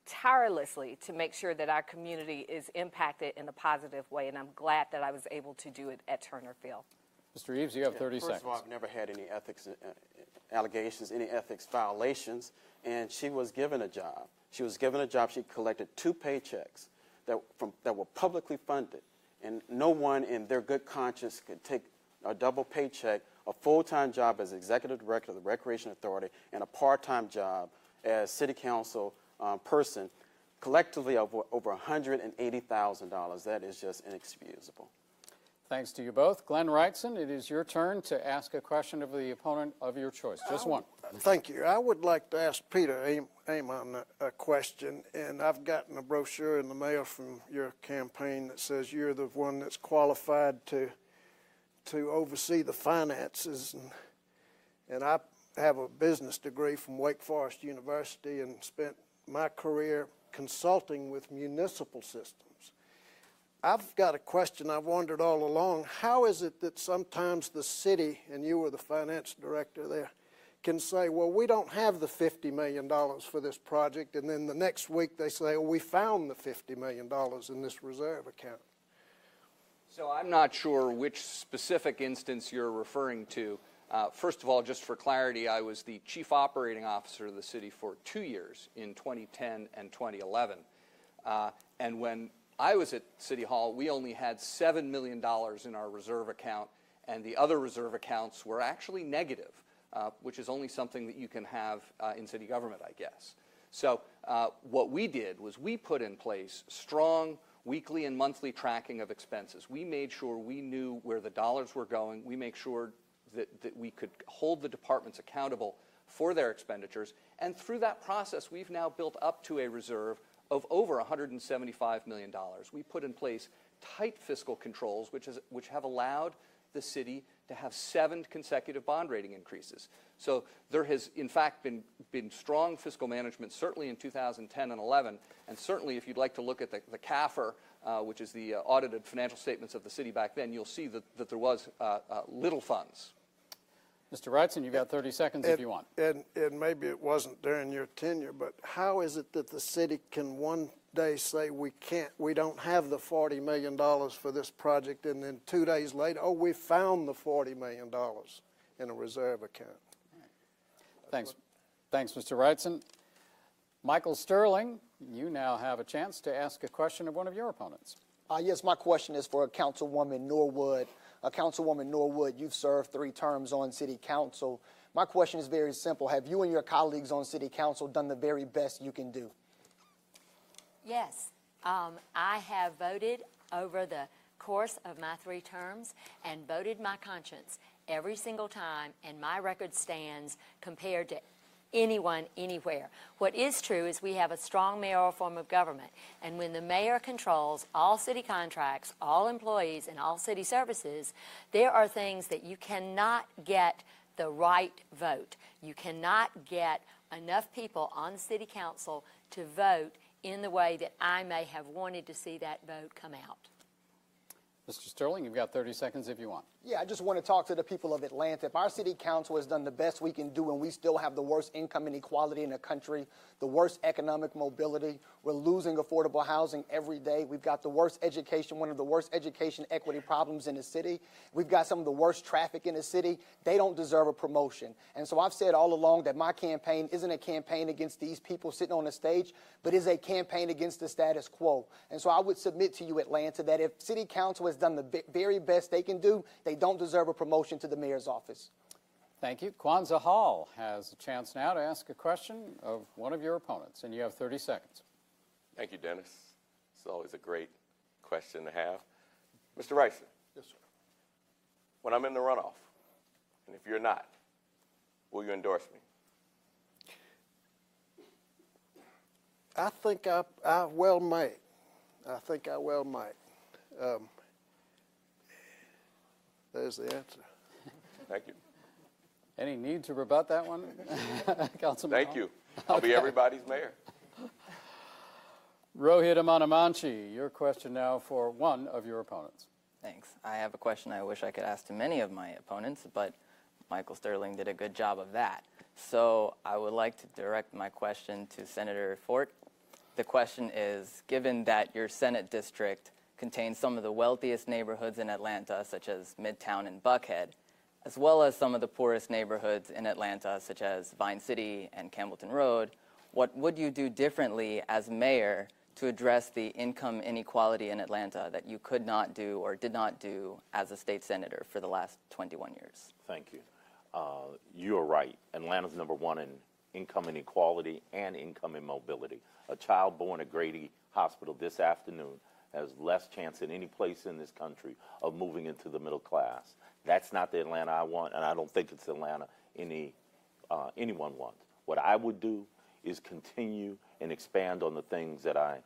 Speaker 7: tirelessly to make sure that our community is impacted in a positive way, and I'm glad that I was able to do it at Turnerfield.
Speaker 6: Mr. Eves, you have 30 seconds.
Speaker 8: First of all, I've never had any ethics allegations, any ethics violations, and she was given a job. She was given a job. She collected 2 paychecks that were publicly funded, and no one in their good conscience could take a double paycheck, a full-time job as executive director of the Recreation Authority, and a part-time job as city council person, collectively over $180,000. That is just inexcusable.
Speaker 6: Thanks to you both. Glenn Wrightson, it is your turn to ask a question of the opponent of your choice. Just one.
Speaker 11: Thank you. I would like to ask Peter Amon a question, and I've gotten a brochure in the mail from your campaign that says you're the one that's qualified to oversee the finances, and I have a business degree from Wake Forest University and spent my career consulting with municipal systems. I've got a question I've wondered all along. How is it that sometimes the city, and you were the finance director there, can say, well, we don't have the $50 million for this project, and then the next week they say, oh, we found the $50 million in this reserve account?
Speaker 13: So I'm not sure which specific instance you're referring to. First of all, just for clarity, I was the chief operating officer of the city for 2 years in 2010 and 2011. And when I was at City Hall, we only had $7 million in our reserve account, and the other reserve accounts were actually negative, which is only something that you can have in city government, I guess. So what we did was we put in place strong weekly and monthly tracking of expenses. We made sure we knew where the dollars were going. We made sure that we could hold the departments accountable for their expenditures. And through that process, we've now built up to a reserve of over $175 million. We put in place tight fiscal controls, which have allowed the city to have 7 consecutive bond rating increases. So there has, in fact, been strong fiscal management, certainly in 2010 and 11, and certainly if you'd like to look at the CAFR, which is the audited financial statements of the city back then, you'll see that there was little funds.
Speaker 6: Mr. Wrightson, you've got 30 seconds if you want.
Speaker 11: And maybe it wasn't during your tenure, but how is it that the city can one day say we don't have the $40 million for this project, and then 2 days later, oh, we found the $40 million in a reserve account?
Speaker 6: Thanks. Thanks, Mr. Wrightson. Michael Sterling, you now have a chance to ask a question of one of your opponents.
Speaker 2: Yes, my question is for Councilwoman Norwood. Councilwoman Norwood, you've served 3 terms on City Council. My question is very simple. Have you and your colleagues on City Council done the very best you can do?
Speaker 4: Yes. I have voted over the course of my 3 terms and voted my conscience every single time, and my record stands compared to anyone, anywhere. What is true is we have a strong mayoral form of government, and when the mayor controls all city contracts, all employees, and all city services, there are things that you cannot get the right vote. You cannot get enough people on city council to vote in the way that I may have wanted to see that vote come out.
Speaker 6: Mr. Sterling, you've got 30 seconds if you want.
Speaker 2: Yeah, I just want to talk to the people of Atlanta. If our city council has done the best we can do and we still have the worst income inequality in the country, the worst economic mobility, we're losing affordable housing every day. We've got the worst education, one of the worst education equity problems in the city. We've got some of the worst traffic in the city. They don't deserve a promotion. And so I've said all along that my campaign isn't a campaign against these people sitting on the stage, but is a campaign against the status quo. And so I would submit to you, Atlanta, that if city council has done the very best they can do, they don't deserve a promotion to the mayor's office.
Speaker 6: Thank you. Kwanzaa Hall has a chance now to ask a question of one of your opponents, and you have 30 seconds.
Speaker 17: Thank you, Dennis. It's always a great question to have. Mr. Wrightson.
Speaker 11: Yes, sir.
Speaker 17: When I'm in the runoff, and if you're not, will you endorse me?
Speaker 11: I think I well might. I think I well might. There's the answer.
Speaker 17: Thank you.
Speaker 6: Any need to rebut that one, Councilman?
Speaker 17: Thank you. I'll be everybody's mayor.
Speaker 6: Rohit Amanamanchi, your question now for one of your opponents.
Speaker 12: Thanks. I have a question I wish I could ask to many of my opponents, but Michael Sterling did a good job of that. So I would like to direct my question to Senator Fort. The question is, given that your Senate district contains some of the wealthiest neighborhoods in Atlanta, such as Midtown and Buckhead, as well as some of the poorest neighborhoods in Atlanta, such as Vine City and Campbellton Road, what would you do differently as mayor to address the income inequality in Atlanta that you could not do or did not do as a state senator for the last 21 years?
Speaker 5: Thank you. You are right. Atlanta's #1 in income inequality and income immobility. A child born at Grady Hospital this afternoon has less chance than any place in this country of moving into the middle class. That's not the Atlanta I want, and I don't think it's the Atlanta anyone wants. What I would do is continue and expand on the things that I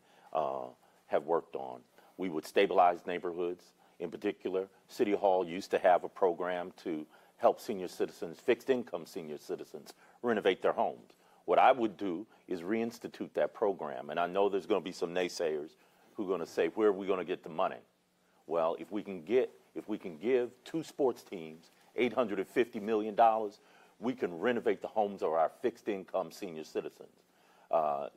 Speaker 5: have worked on. We would stabilize neighborhoods. In particular, City Hall used to have a program to help senior citizens, fixed income senior citizens, renovate their homes. What I would do is reinstitute that program. And I know there's going to be some naysayers who are going to say, where are we going to get the money? Well, if we can give 2 sports teams $850 million, we can renovate the homes of our fixed income senior citizens.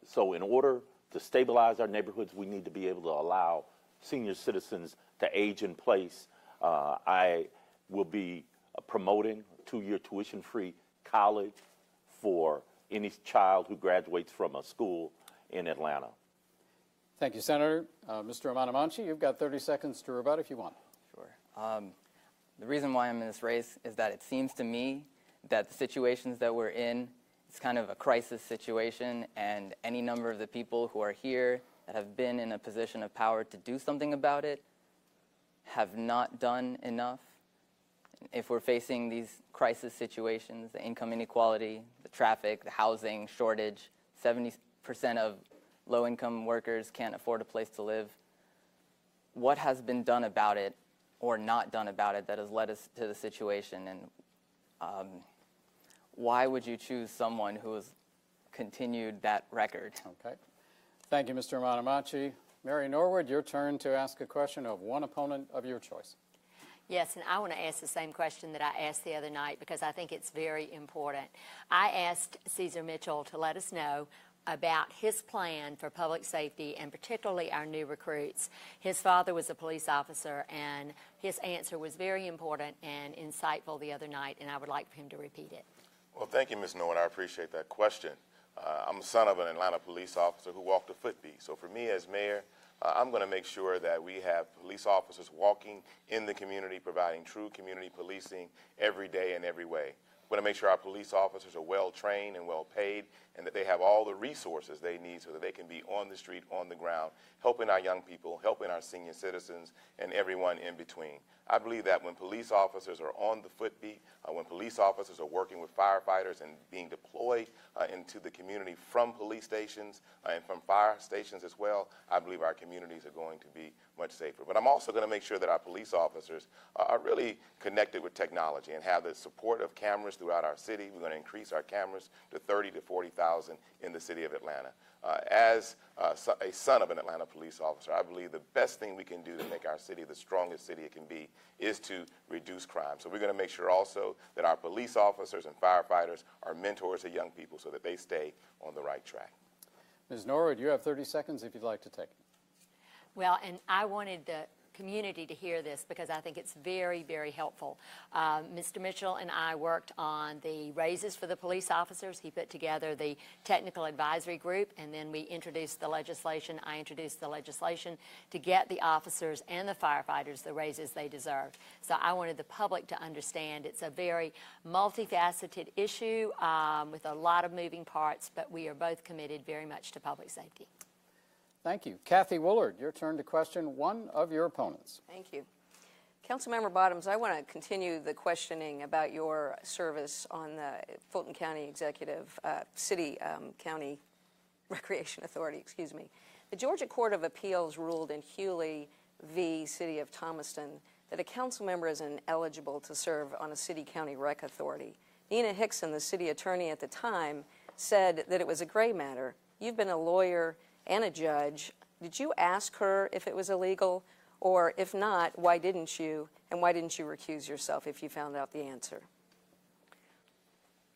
Speaker 5: So in order to stabilize our neighborhoods, we need to be able to allow senior citizens to age in place. I will be promoting 2-year tuition-free college for any child who graduates from a school in Atlanta.
Speaker 6: Thank you, Senator. Mr. Amanamanchi, you've got 30 seconds to rebut if you want.
Speaker 12: Sure. The reason why I'm in this race is that it seems to me that the situations that we're in, it's kind of a crisis situation, and any number of the people who are here that have been in a position of power to do something about it have not done enough. If we're facing these crisis situations, the income inequality, the traffic, the housing shortage, 70% of low-income workers can't afford a place to live, what has been done about it or not done about it that has led us to the situation? And why would you choose someone who has continued that record?
Speaker 6: Okay. Thank you, Mr. Amanamanchi. Mary Norwood, your turn to ask a question of one opponent of your choice.
Speaker 4: Yes, and I want to ask the same question that I asked the other night because I think it's very important. I asked Cesar Mitchell to let us know about his plan for public safety and particularly our new recruits. His father was a police officer, and his answer was very important and insightful the other night, and I would like for him to repeat it.
Speaker 10: Well, thank you, Ms. Norwood. I appreciate that question. I'm the son of an Atlanta police officer who walked a footbeat. So for me as mayor, I'm going to make sure that we have police officers walking in the community, providing true community policing every day and every way. We're going to make sure our police officers are well trained and well paid, and that they have all the resources they need so that they can be on the street, on the ground, helping our young people, helping our senior citizens, and everyone in between. I believe that when police officers are on the footbeat, when police officers are working with firefighters and being deployed into the community from police stations and from fire stations as well, I believe our communities are going to be much safer. But I'm also going to make sure that our police officers are really connected with technology and have the support of cameras throughout our city. We're going to increase our cameras to 30 to 40,000 in the city of Atlanta. As a son of an Atlanta police officer, I believe the best thing we can do to make our city the strongest city it can be is to reduce crime. So we're going to make sure also that our police officers and firefighters are mentors to young people so that they stay on the right track.
Speaker 6: Ms. Norwood, you have 30 seconds if you'd like to take it.
Speaker 4: Well, and I wanted the community to hear this because I think it's very, very helpful. Mr. Mitchell and I worked on the raises for the police officers. He put together the technical advisory group, and then we introduced the legislation. I introduced the legislation to get the officers and the firefighters the raises they deserved. So I wanted the public to understand it's a very multifaceted issue with a lot of moving parts, but we are both committed very much to public safety.
Speaker 6: Thank you. Kathy Woolard, your turn to question one of your opponents.
Speaker 9: Thank you. Councilmember Bottoms, I want to continue the questioning about your service on the Fulton County County Recreation Authority, excuse me. The Georgia Court of Appeals ruled in Hewley v. City of Thomaston that a council member is ineligible to serve on a city-county rec authority. Nina Hickson, the city attorney at the time, said that it was a gray matter. You've been a lawyer and a judge. Did you ask her if it was illegal? Or if not, why didn't you? And why didn't you recuse yourself if you found out the answer?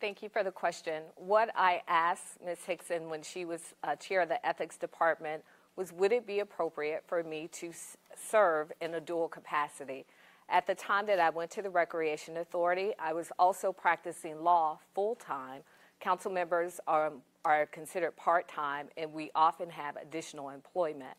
Speaker 7: Thank you for the question. What I asked Ms. Hickson when she was chair of the ethics department was, would it be appropriate for me to serve in a dual capacity? At the time that I went to the Recreation Authority, I was also practicing law full-time. Council members are considered part-time, and we often have additional employment.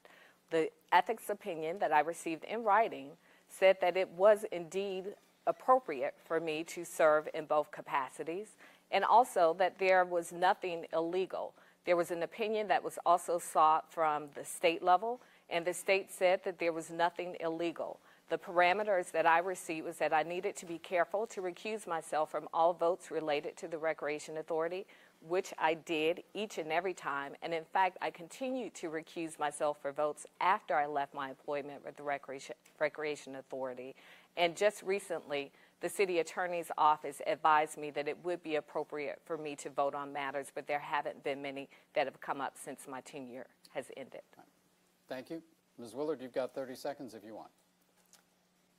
Speaker 7: The ethics opinion that I received in writing said that it was indeed appropriate for me to serve in both capacities, and also that there was nothing illegal. There was an opinion that was also sought from the state level, and the state said that there was nothing illegal. The parameters that I received was that I needed to be careful to recuse myself from all votes related to the Recreation Authority, which I did each and every time. And in fact, I continued to recuse myself for votes after I left my employment with the Recreation Authority. And just recently, the city attorney's office advised me that it would be appropriate for me to vote on matters, but there haven't been many that have come up since my tenure has ended.
Speaker 6: Thank you. Ms. Woolard, you've got 30 seconds if you want.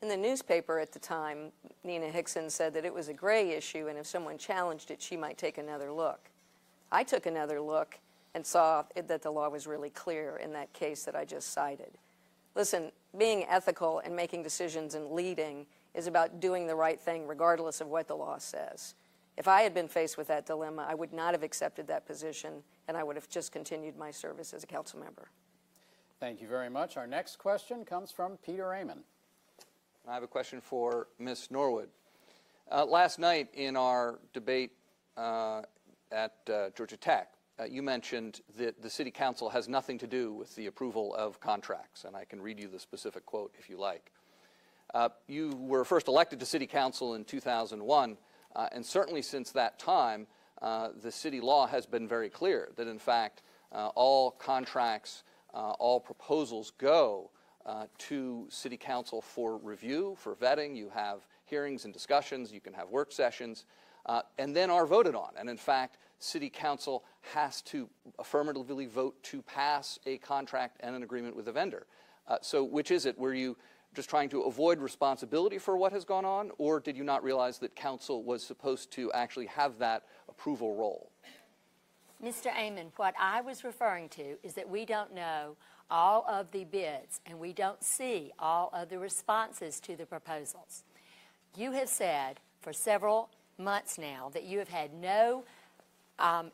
Speaker 9: In the newspaper at the time, Nina Hickson said that it was a gray issue, and if someone challenged it, she might take another look. I took another look and saw that the law was really clear in that case that I just cited. Listen, being ethical and making decisions and leading is about doing the right thing regardless of what the law says. If I had been faced with that dilemma, I would not have accepted that position, and I would have just continued my service as a council member.
Speaker 6: Thank you very much. Our next question comes from Peter Amon.
Speaker 13: I have a question for Ms. Norwood. Last night in our debate at Georgia Tech, you mentioned that the City Council has nothing to do with the approval of contracts, and I can read you the specific quote if you like. You were first elected to City Council in 2001, and certainly since that time, the city law has been very clear that, in fact, all contracts, all proposals go to City Council for review, for vetting. You have hearings and discussions, you can have work sessions, and then are voted on. And in fact, City Council has to affirmatively vote to pass a contract and an agreement with the vendor. So which is it? Were you just trying to avoid responsibility for what has gone on, or did you not realize that Council was supposed to actually have that approval role?
Speaker 4: Mr. Amon, what I was referring to is that we don't know all of the bids, and we don't see all of the responses to the proposals. You have said for several months now that you have had no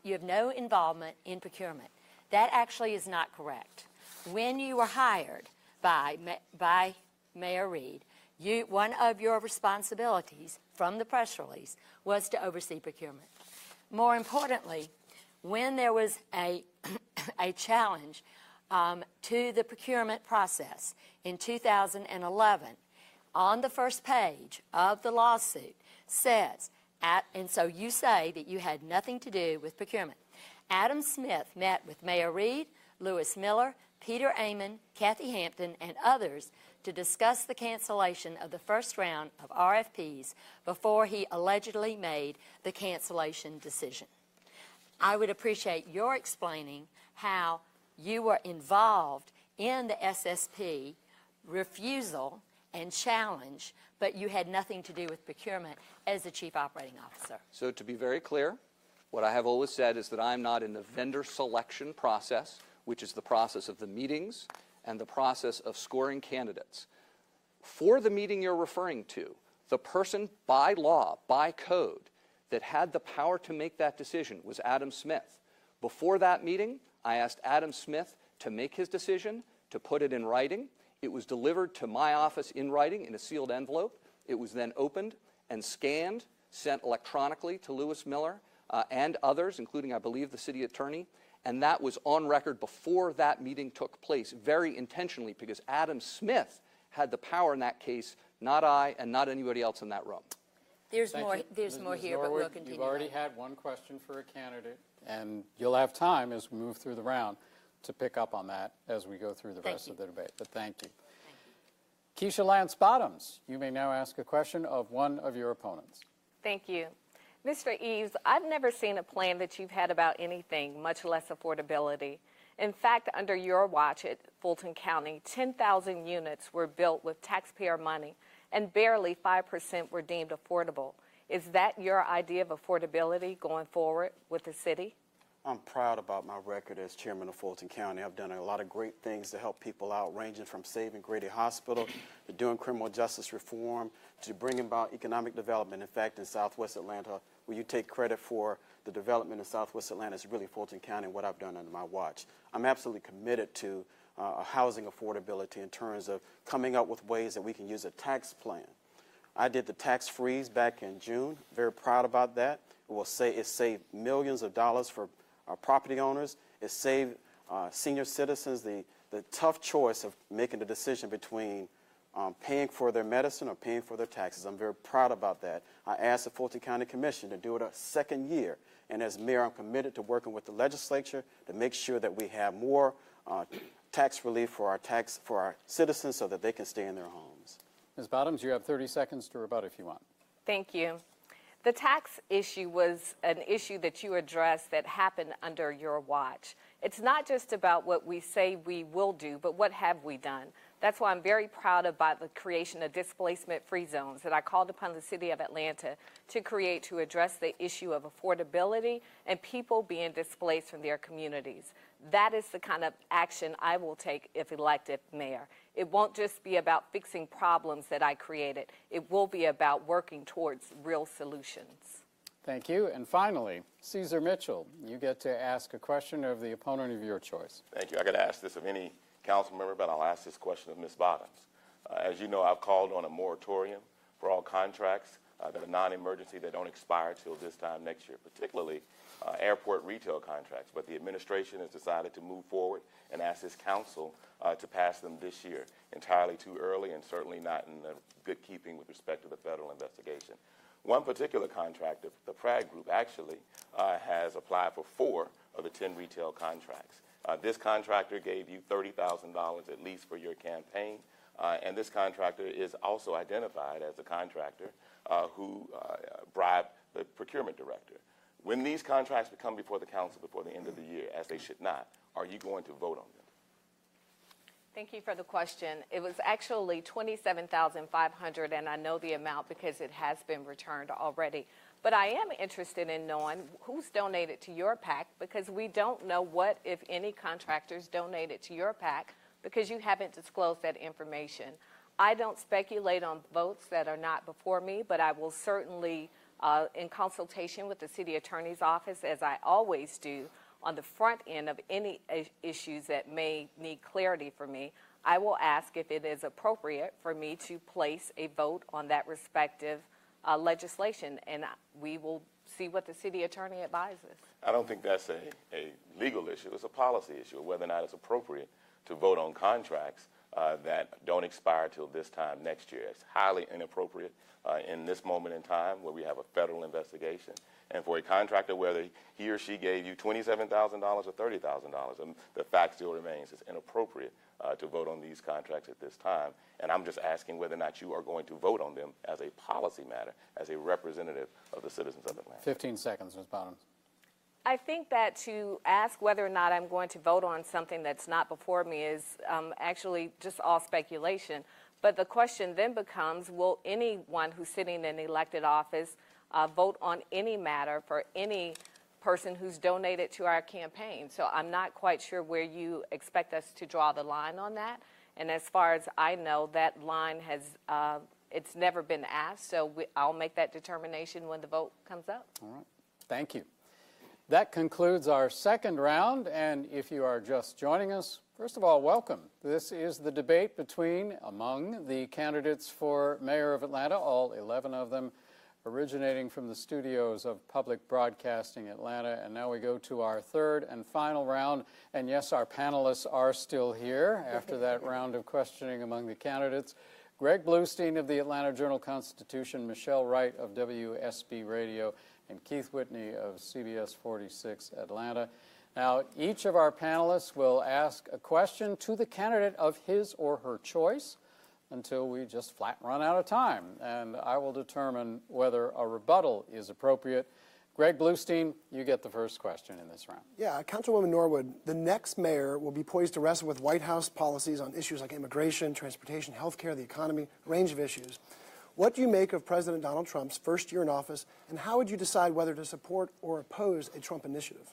Speaker 4: involvement in procurement. That actually is not correct. When you were hired by Mayor Reed, one of your responsibilities from the press release was to oversee procurement. More importantly, when there was a challenge to the procurement process in 2011, on the first page of the lawsuit says, and so you say that you had nothing to do with procurement. Adam Smith met with Mayor Reed, Lewis Miller, Peter Amon, Kathy Hampton, and others to discuss the cancellation of the first round of RFPs before he allegedly made the cancellation decision. I would appreciate your explaining how you were involved in the SSP refusal and challenge, but you had nothing to do with procurement as the chief operating officer.
Speaker 13: So to be very clear, what I have always said is that I'm not in the vendor selection process, which is the process of the meetings and the process of scoring candidates. For the meeting you're referring to, the person by law, by code, that had the power to make that decision was Adam Smith. Before that meeting, I asked Adam Smith to make his decision, to put it in writing. It was delivered to my office in writing in a sealed envelope. It was then opened and scanned, sent electronically to Lewis Miller and others, including, I believe, the city attorney. And that was on record before that meeting took place, very intentionally, because Adam Smith had the power in that case, not I and not anybody else in that room.
Speaker 4: There's
Speaker 6: Thank
Speaker 4: more.
Speaker 6: you.
Speaker 4: There's
Speaker 6: Ms.
Speaker 4: more here, but
Speaker 6: Norwood,
Speaker 4: we'll continue.
Speaker 6: You've already had one question for a candidate, and you'll have time as we move through the round to pick up on that as we go through the rest of the debate. But thank you. Keisha Lance Bottoms, you may now ask a question of one of your opponents.
Speaker 7: Thank you. Mr. Eves, I've never seen a plan that you've had about anything, much less affordability. In fact, under your watch at Fulton County, 10,000 units were built with taxpayer money, and barely 5% were deemed affordable. Is that your idea of affordability going forward with the city?
Speaker 8: I'm proud about my record as chairman of Fulton County. I've done a lot of great things to help people out, ranging from saving Grady Hospital to doing criminal justice reform to bringing about economic development. In fact, in Southwest Atlanta, where you take credit for the development in Southwest Atlanta, it's really Fulton County and what I've done under my watch. I'm absolutely committed to housing affordability in terms of coming up with ways that we can use a tax plan. I did the tax freeze back in June. Very proud about that. It saved millions of dollars for property owners. It saved senior citizens the tough choice of making the decision between paying for their medicine or paying for their taxes. I'm very proud about that. I asked the Fulton County Commission to do it a second year. And as mayor, I'm committed to working with the legislature to make sure that we have more tax relief for our citizens so that they can stay in their homes.
Speaker 6: Ms. Bottoms, you have 30 seconds to rebut if you want.
Speaker 7: Thank you. The tax issue was an issue that you addressed that happened under your watch. It's not just about what we say we will do, but what have we done? That's why I'm very proud about the creation of displacement-free zones that I called upon the city of Atlanta to create to address the issue of affordability and people being displaced from their communities. That is the kind of action I will take if elected mayor. It won't just be about fixing problems that I created. It will be about working towards real solutions.
Speaker 6: Thank you. And finally, Cesar Mitchell, you get to ask a question of the opponent of your choice.
Speaker 10: Thank you. I got to ask this of any council member, but I'll ask this question of Ms. Bottoms. As you know, I've called on a moratorium for all contracts that are non-emergency, that don't expire till this time next year, particularly airport retail contracts. But the administration has decided to move forward and ask this council to pass them this year, entirely too early and certainly not in good keeping with respect to the federal investigation. One particular contractor, the Prague Group, actually has applied for 4 of the 10 retail contracts. This contractor gave you $30,000 at least for your campaign, and this contractor is also identified as a contractor who bribed the procurement director. When these contracts come before the council before the end of the year, as they should not, are you going to vote on them?
Speaker 7: Thank you for the question. It was actually $27,500, and I know the amount because it has been returned already. But I am interested in knowing who's donated to your PAC, because we don't know what, if any, contractors donated to your PAC because you haven't disclosed that information. I don't speculate on votes that are not before me, but I will certainly, in consultation with the city attorney's office, as I always do, on the front end of any issues that may need clarity for me, I will ask if it is appropriate for me to place a vote on that respective legislation, and we will see what the city attorney advises.
Speaker 10: I don't think that's a legal issue. It's a policy issue of whether or not it's appropriate to vote on contracts that don't expire till this time next year. It's highly inappropriate in this moment in time where we have a federal investigation. And for a contractor, whether he or she gave you $27,000 or $30,000, the fact still remains it's inappropriate to vote on these contracts at this time. And I'm just asking whether or not you are going to vote on them as a policy matter, as a representative of the citizens of Atlanta.
Speaker 6: 15 seconds, Ms. Bottoms.
Speaker 7: I think that to ask whether or not I'm going to vote on something that's not before me is actually just all speculation. But the question then becomes, will anyone who's sitting in elected office vote on any matter for any person who's donated to our campaign? So I'm not quite sure where you expect us to draw the line on that. And as far as I know, that line has, it's never been asked. So I'll make that determination when the vote comes up.
Speaker 6: All right. Thank you. That concludes our second round, and if you are just joining us, first of all, welcome. This is the debate among the candidates for mayor of Atlanta, all 11 of them originating from the studios of Public Broadcasting Atlanta. And now we go to our third and final round, and yes, our panelists are still here after that round of questioning among the candidates. Greg Bluestein of the Atlanta Journal-Constitution, Michelle Wright of WSB Radio, and Keith Whitney of CBS 46 Atlanta. Now, each of our panelists will ask a question to the candidate of his or her choice until we just flat run out of time, and I will determine whether a rebuttal is appropriate. Greg Bluestein, you get the first question in this round.
Speaker 14: Yeah, Councilwoman Norwood, the next mayor will be poised to wrestle with White House policies on issues like immigration, transportation, healthcare, the economy, a range of issues. What do you make of President Donald Trump's first year in office, and how would you decide whether to support or oppose a Trump initiative?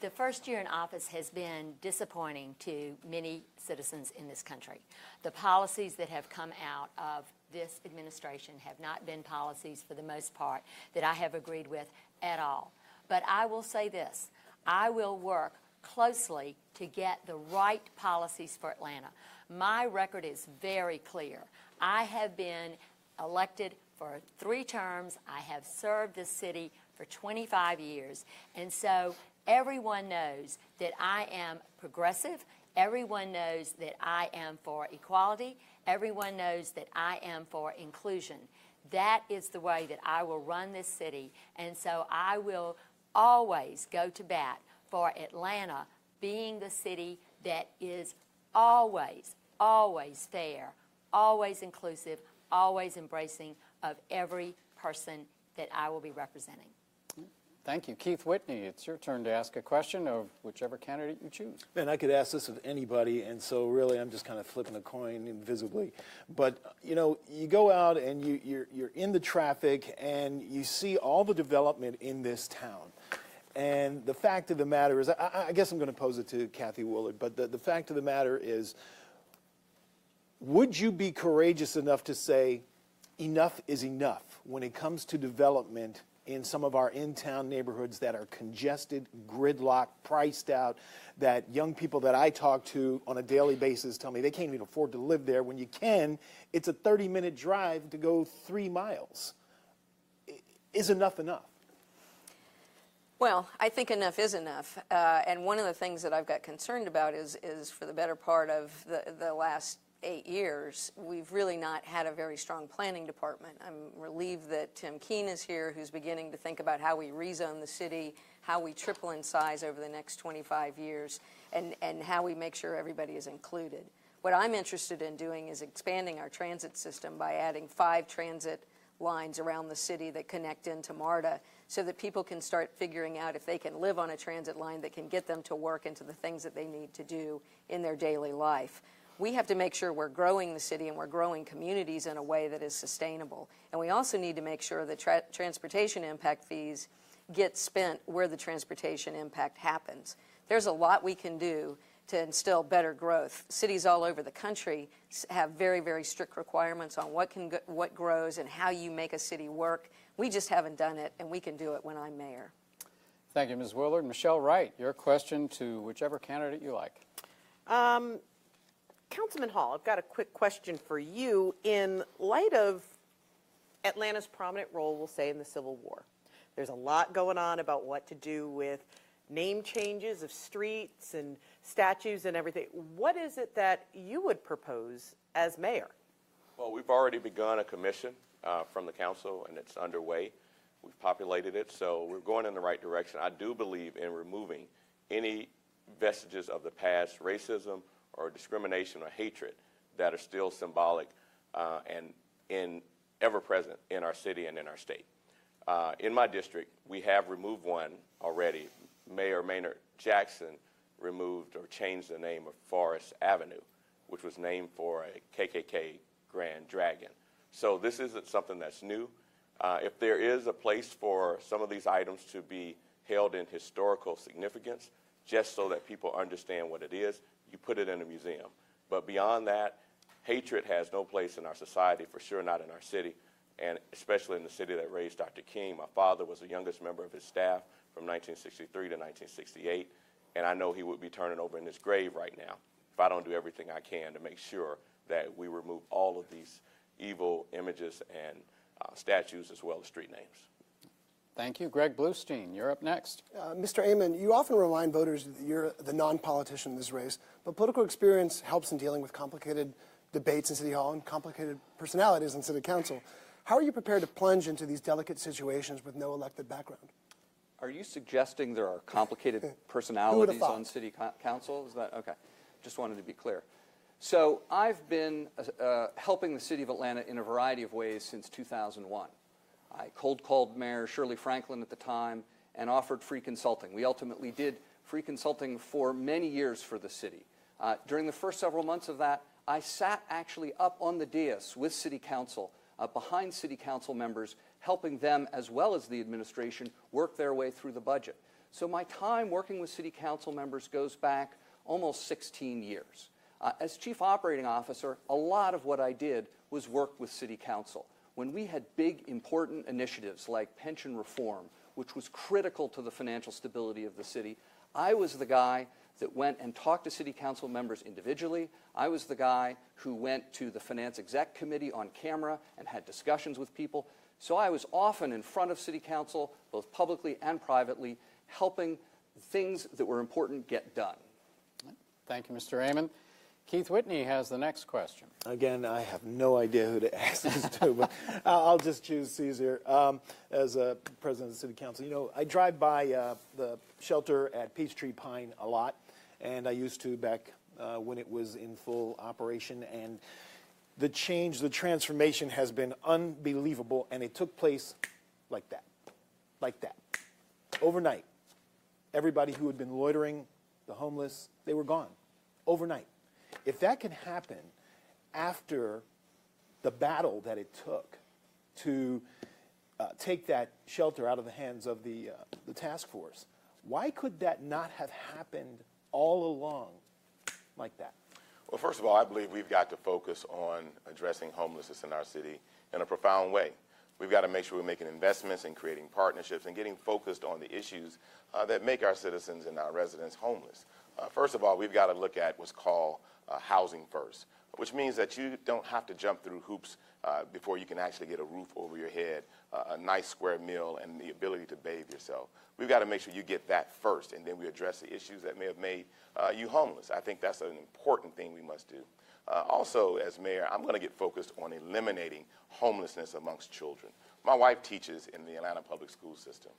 Speaker 4: The first year in office has been disappointing to many citizens in this country. The policies that have come out of this administration have not been policies, for the most part, that I have agreed with at all. But I will say this, I will work closely to get the right policies for Atlanta. My record is very clear. I have been elected for 3 terms. I have served this city for 25 years. And so everyone knows that I am progressive. Everyone knows that I am for equality. Everyone knows that I am for inclusion. That is the way that I will run this city. And so I will always go to bat for Atlanta being the city that is always, always fair, always inclusive, always embracing of every person that I will be representing.
Speaker 6: Thank you. Keith Whitney, it's your turn to ask a question of whichever candidate you choose.
Speaker 15: Man, I could ask this of anybody, and so really I'm just kind of flipping a coin invisibly. But, you know, you go out and you're in the traffic and you see all the development in this town. And the fact of the matter is, I guess I'm going to pose it to Kathy Woolard, but the fact of the matter is, would you be courageous enough to say enough is enough when it comes to development in some of our in-town neighborhoods that are congested, gridlocked, priced out, that young people that I talk to on a daily basis tell me they can't even afford to live there. When you can, it's a 30-minute drive to go 3 miles. Is enough enough?
Speaker 9: Well, I think enough is enough. And one of the things that I've got concerned about is for the better part of the last 8 years, we've really not had a very strong planning department. I'm relieved that Tim Keene is here, who's beginning to think about how we rezone the city, how we triple in size over the next 25 years, and how we make sure everybody is included. What I'm interested in doing is expanding our transit system by adding 5 transit lines around the city that connect into MARTA so that people can start figuring out if they can live on a transit line that can get them to work and to the things that they need to do in their daily life. We have to make sure we're growing the city and we're growing communities in a way that is sustainable. And we also need to make sure that transportation impact fees get spent where the transportation impact happens. There's a lot we can do to instill better growth. Cities all over the country have very, very strict requirements on what grows and how you make a city work. We just haven't done it, and we can do it when I'm mayor.
Speaker 6: Thank you, Ms. Woolard. Michelle Wright, your question to whichever candidate you like.
Speaker 16: Councilman Hall, I've got a quick question for you. In light of Atlanta's prominent role, we'll say, in the Civil War, there's a lot going on about what to do with name changes of streets and statues and everything. What is it that you would propose as mayor?
Speaker 17: Well, we've already begun a commission from the council, and it's underway. We've populated it, so we're going in the right direction. I do believe in removing any vestiges of the past racism or discrimination or hatred that are still symbolic and ever present in our city and in our state. In my district, we have removed one already. Mayor Maynard Jackson removed or changed the name of Forest Avenue, which was named for a KKK Grand Dragon. So this isn't something that's new. If there is a place for some of these items to be held in historical significance, just so that people understand what it is, you put it in a museum. But beyond that, hatred has no place in our society, for sure not in our city, and especially in the city that raised Dr. King. My father was the youngest member of his staff from 1963 to 1968, and I know he would be turning over in his grave right now if I don't do everything I can to make sure that we remove all of these evil images and statues as well as street names.
Speaker 6: Thank you. Greg Bluestein, you're up next.
Speaker 14: Mr. Amon, you often remind voters that you're the non-politician in this race, but political experience helps in dealing with complicated debates in City Hall and complicated personalities in City Council. How are you prepared to plunge into these delicate situations with no elected background?
Speaker 13: Are you suggesting there are complicated personalities on City Council? Is that okay? Just wanted to be clear. So I've been helping the City of Atlanta in a variety of ways since 2001. I cold called Mayor Shirley Franklin at the time and offered free consulting. We ultimately did free consulting for many years for the city. During the first several months of that, I sat actually up on the dais with City Council, behind City Council members, helping them as well as the administration work their way through the budget. So my time working with City Council members goes back almost 16 years. As Chief Operating Officer, a lot of what I did was work with City Council. When we had big, important initiatives like pension reform, which was critical to the financial stability of the city, I was the guy that went and talked to City Council members individually. I was the guy who went to the Finance Exec Committee on camera and had discussions with people. So I was often in front of City Council, both publicly and privately, helping things that were important get done.
Speaker 6: Thank you, Mr. Amon. Keith Whitney has the next question.
Speaker 15: Again, I have no idea who to ask this to, but I'll just choose Caesar as president of the City Council. You know, I drive by the shelter at Peachtree Pine a lot, and I used to back when it was in full operation, and the change, the transformation has been unbelievable, and it took place like that, overnight. Everybody who had been loitering, the homeless, they were gone, overnight. If that can happen after the battle that it took to take that shelter out of the hands of the task force, why could that not have happened all along like that?
Speaker 10: Well, first of all, I believe we've got to focus on addressing homelessness in our city in a profound way. We've got to make sure we're making investments and creating partnerships and getting focused on the issues that make our citizens and our residents homeless. First of all, we've got to look at what's called housing first, which means that you don't have to jump through hoops before you can actually get a roof over your head, a nice square meal, and the ability to bathe yourself. We've got to make sure you get that first, and then we address the issues that may have made you homeless. I think that's an important thing we must do. Also, as mayor, I'm going to get focused on eliminating homelessness amongst children. My wife teaches in the Atlanta public school system,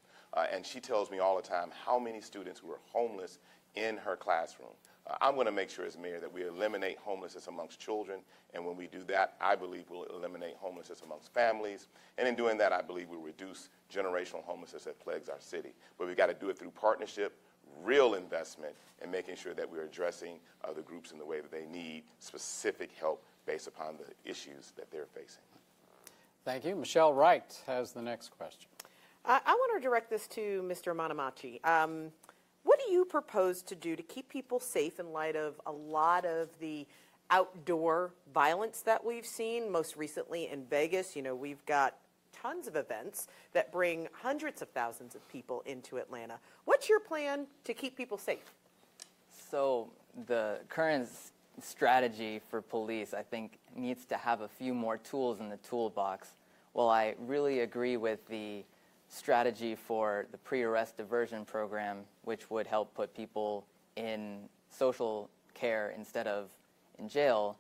Speaker 10: and she tells me all the time how many students who are homeless in her classroom. I'm going to make sure as mayor that we eliminate homelessness amongst children, and when we do that, I believe we'll eliminate homelessness amongst families, and in doing that, I believe we'll reduce generational homelessness that plagues our city. But we've got to do it through partnership, real investment, and making sure that we're addressing the groups in the way that they need specific help based upon the issues that they're facing.
Speaker 6: Thank you. Michelle Wright has the next question.
Speaker 16: I want to direct this to Mr. Manamachi. What do you propose to do to keep people safe in light of a lot of the outdoor violence that we've seen, most recently in Vegas? You know, we've got tons of events that bring hundreds of thousands of people into Atlanta. What's your plan to keep people safe?
Speaker 12: So the current strategy for police, I think, needs to have a few more tools in the toolbox. While I really agree with the strategy for the pre-arrest diversion program, which would help put people in social care instead of in jail,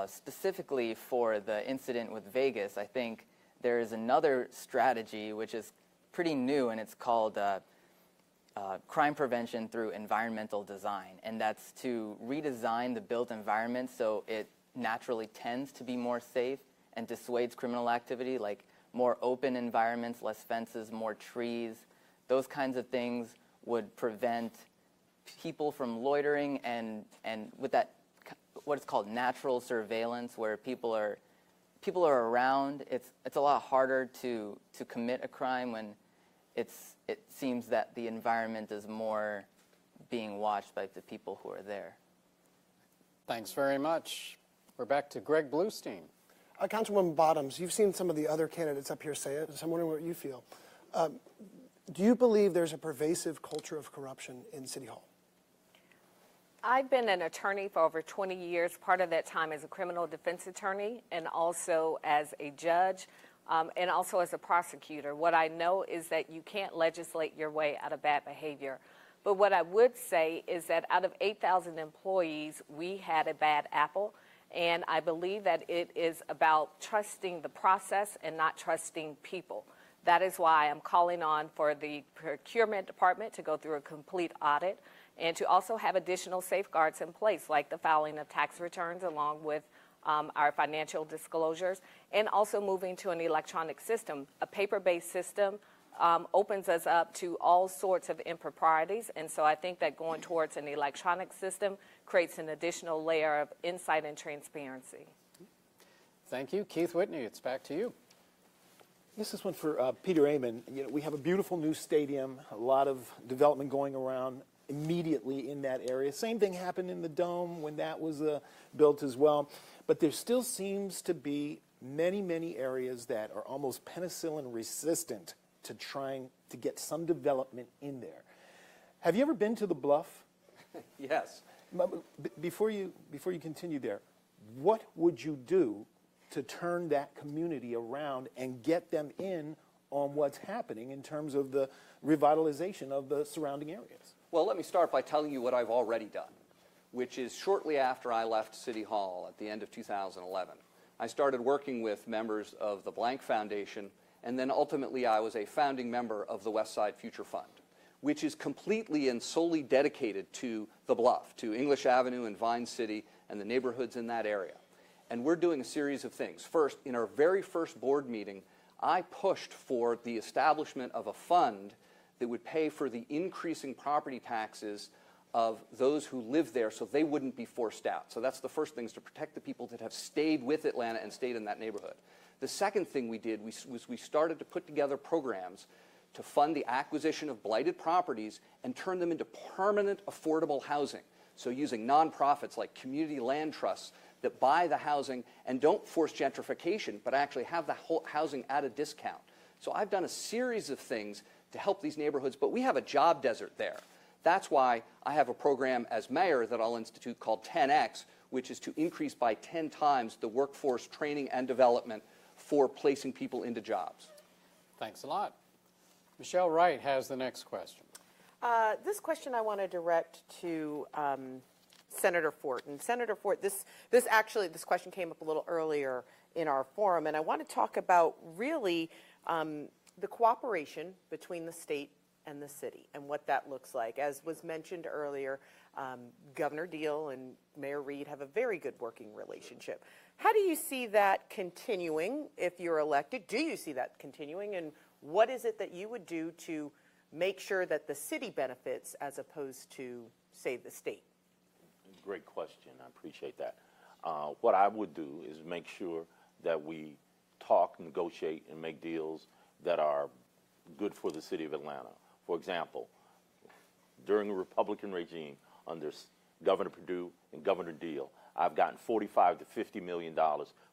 Speaker 12: specifically for the incident with Vegas, I think there is another strategy which is pretty new, and it's called crime prevention through environmental design, and that's to redesign the built environment so it naturally tends to be more safe and dissuades criminal activity, like more open environments, less fences, more trees. Those kinds of things would prevent people from loitering, and with that, what is called natural surveillance, where people are around, it's a lot harder to commit a crime when it seems that the environment is more being watched by the people who are there.
Speaker 6: Thanks very much. We're back to Greg Bluestein.
Speaker 14: Councilwoman Bottoms, you've seen some of the other candidates up here say it, so I'm wondering what you feel. Do you believe there's a pervasive culture of corruption in City Hall?
Speaker 7: I've been an attorney for over 20 years, part of that time as a criminal defense attorney and also as a judge and also as a prosecutor. What I know is that you can't legislate your way out of bad behavior. But what I would say is that out of 8,000 employees, we had a bad apple. And I believe that it is about trusting the process and not trusting people. That is why I'm calling on for the procurement department to go through a complete audit and to also have additional safeguards in place, like the filing of tax returns along with our financial disclosures, and also moving to an electronic system. A paper-based system opens us up to all sorts of improprieties, and so I think that going towards an electronic system creates an additional layer of insight and transparency.
Speaker 6: Thank you. Keith Whitney, it's back to you.
Speaker 15: This is one for Peter Amon. You know, we have a beautiful new stadium, a lot of development going around immediately in that area. Same thing happened in the Dome when that was built as well. But there still seems to be many, many areas that are almost penicillin resistant to trying to get some development in there. Have you ever been to the Bluff?
Speaker 13: Yes.
Speaker 15: Before you continue there, what would you do to turn that community around and get them in on what's happening in terms of the revitalization of the surrounding areas?
Speaker 13: Well, let me start by telling you what I've already done, which is shortly after I left City Hall at the end of 2011, I started working with members of the Blank Foundation, and then ultimately I was a founding member of the West Side Future Fund, which is completely and solely dedicated to the Bluff, to English Avenue and Vine City and the neighborhoods in that area. And we're doing a series of things. First, in our very first board meeting, I pushed for the establishment of a fund that would pay for the increasing property taxes of those who live there so they wouldn't be forced out. So that's the first thing, is to protect the people that have stayed with Atlanta and stayed in that neighborhood. The second thing we did was we started to put together programs to fund the acquisition of blighted properties and turn them into permanent affordable housing. So using nonprofits like community land trusts that buy the housing and don't force gentrification, but actually have the whole housing at a discount. So I've done a series of things to help these neighborhoods, but we have a job desert there. That's why I have a program as mayor that I'll institute called 10X, which is to increase by 10 times the workforce training and development for placing people into jobs.
Speaker 6: Thanks a lot. Michelle Wright has the next question.
Speaker 16: This question I want to direct to Senator Fort. And Senator Fort, this question came up a little earlier in our forum, and I want to talk about really the cooperation between the state and the city and what that looks like. As was mentioned earlier, Governor Deal and Mayor Reed have a very good working relationship. How do you see that continuing if you're elected? Do you see that continuing? And what is it that you would do to make sure that the city benefits as opposed to, say, the state?
Speaker 5: Great question. I appreciate that. What I would do is make sure that we talk, negotiate, and make deals that are good for the city of Atlanta. For example, during the Republican regime under Governor Perdue and Governor Deal, I've gotten $45 to $50 million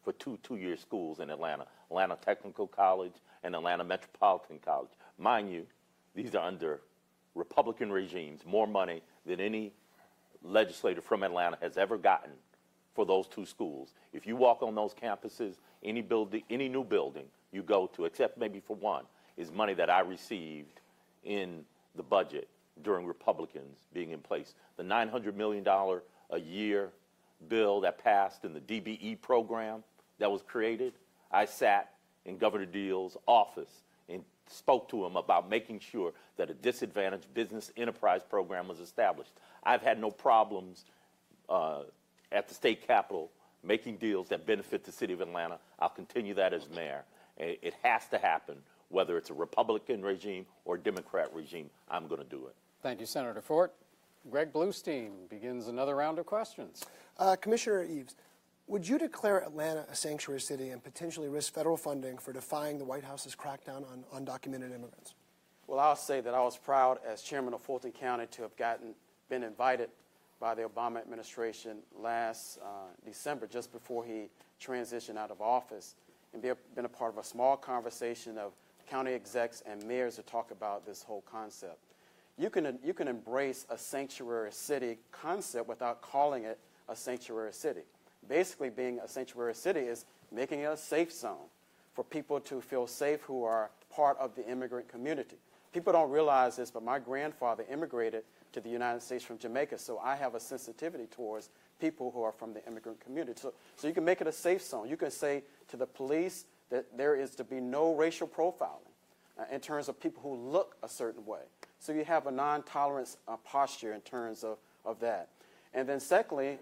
Speaker 5: for two-year schools in Atlanta, Atlanta Technical College and Atlanta Metropolitan College. Mind you, these are under Republican regimes, more money than any legislator from Atlanta has ever gotten for those two schools. If you walk on those campuses, any new building you go to, except maybe for one, is money that I received in the budget during Republicans being in place. The $900 million a year bill that passed in the DBE program that was created, I sat in Governor Deal's office and spoke to him about making sure that a disadvantaged business enterprise program was established. I've had no problems at the state capitol making deals that benefit the city of Atlanta. I'll continue that as mayor. It has to happen, whether it's a Republican regime or Democrat regime. I'm going to do it.
Speaker 6: Thank you, Senator Fort. Greg Bluestein begins another round of questions.
Speaker 14: Commissioner Eves, would you declare Atlanta a sanctuary city and potentially risk federal funding for defying the White House's crackdown on undocumented immigrants?
Speaker 8: Well, I'll say that I was proud as chairman of Fulton County to have been invited by the Obama administration last December, just before he transitioned out of office, and been a part of a small conversation of county execs and mayors to talk about this whole concept. You can embrace a sanctuary city concept without calling it a sanctuary city. Basically, being a sanctuary city is making it a safe zone for people to feel safe who are part of the immigrant community. People don't realize this, but my grandfather immigrated to the United States from Jamaica, so I have a sensitivity towards people who are from the immigrant community. So you can make it a safe zone. You can say to the police that there is to be no racial profiling in terms of people who look a certain way. So you have a non-tolerance posture in terms of that. And then secondly,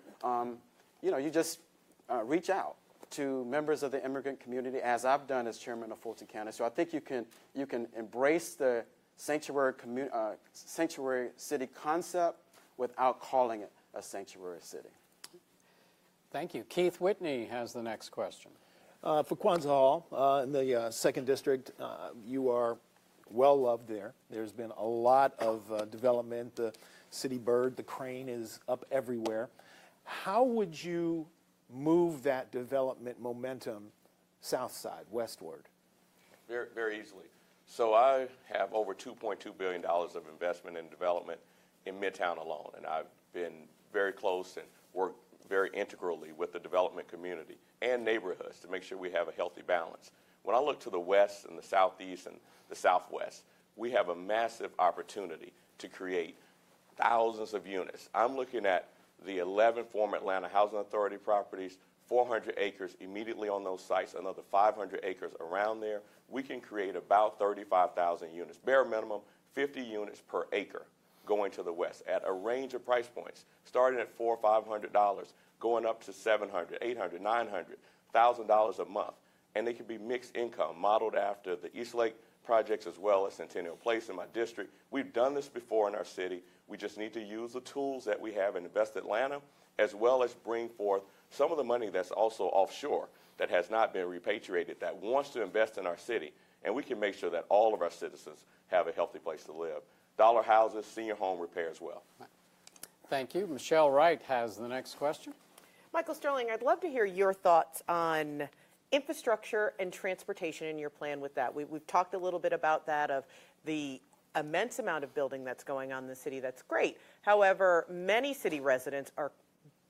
Speaker 8: you just reach out to members of the immigrant community, as I've done as chairman of Fulton County. So I think you can embrace the sanctuary city concept without calling it a sanctuary city.
Speaker 6: Thank you. Keith Whitney has the next question.
Speaker 15: For Kwanzaa Hall in the 2nd District, you are well loved there. There's been a lot of development. The city bird, the crane, is up everywhere. How would you move that development momentum south side, westward?
Speaker 17: Very, very easily. So I have over $2.2 billion of investment in development in Midtown alone, and I've been very close and worked very integrally with the development community and neighborhoods to make sure we have a healthy balance. When I look to the west and the southeast and the southwest, we have a massive opportunity to create thousands of units. I'm looking at the 11 former Atlanta Housing Authority properties, 400 acres immediately on those sites, another 500 acres around there. We can create about 35,000 units, bare minimum 50 units per acre going to the west at a range of price points, starting at $400 or $500, going up to $700, $800, $900, $1,000 a month. And they can be mixed income, modeled after the East Lake projects as well as Centennial Place in my district. We've done this before in our city. We just need to use the tools that we have in Invest Atlanta, as well as bring forth some of the money that's also offshore that has not been repatriated, that wants to invest in our city, and we can make sure that all of our citizens have a healthy place to live. Dollar houses, senior home repair as well.
Speaker 6: Thank you. Michelle Wright has the next question.
Speaker 16: Michael Sterling, I'd love to hear your thoughts on infrastructure and transportation in your plan with that. We've talked a little bit about that, of the immense amount of building that's going on in the city. That's great. However, many city residents are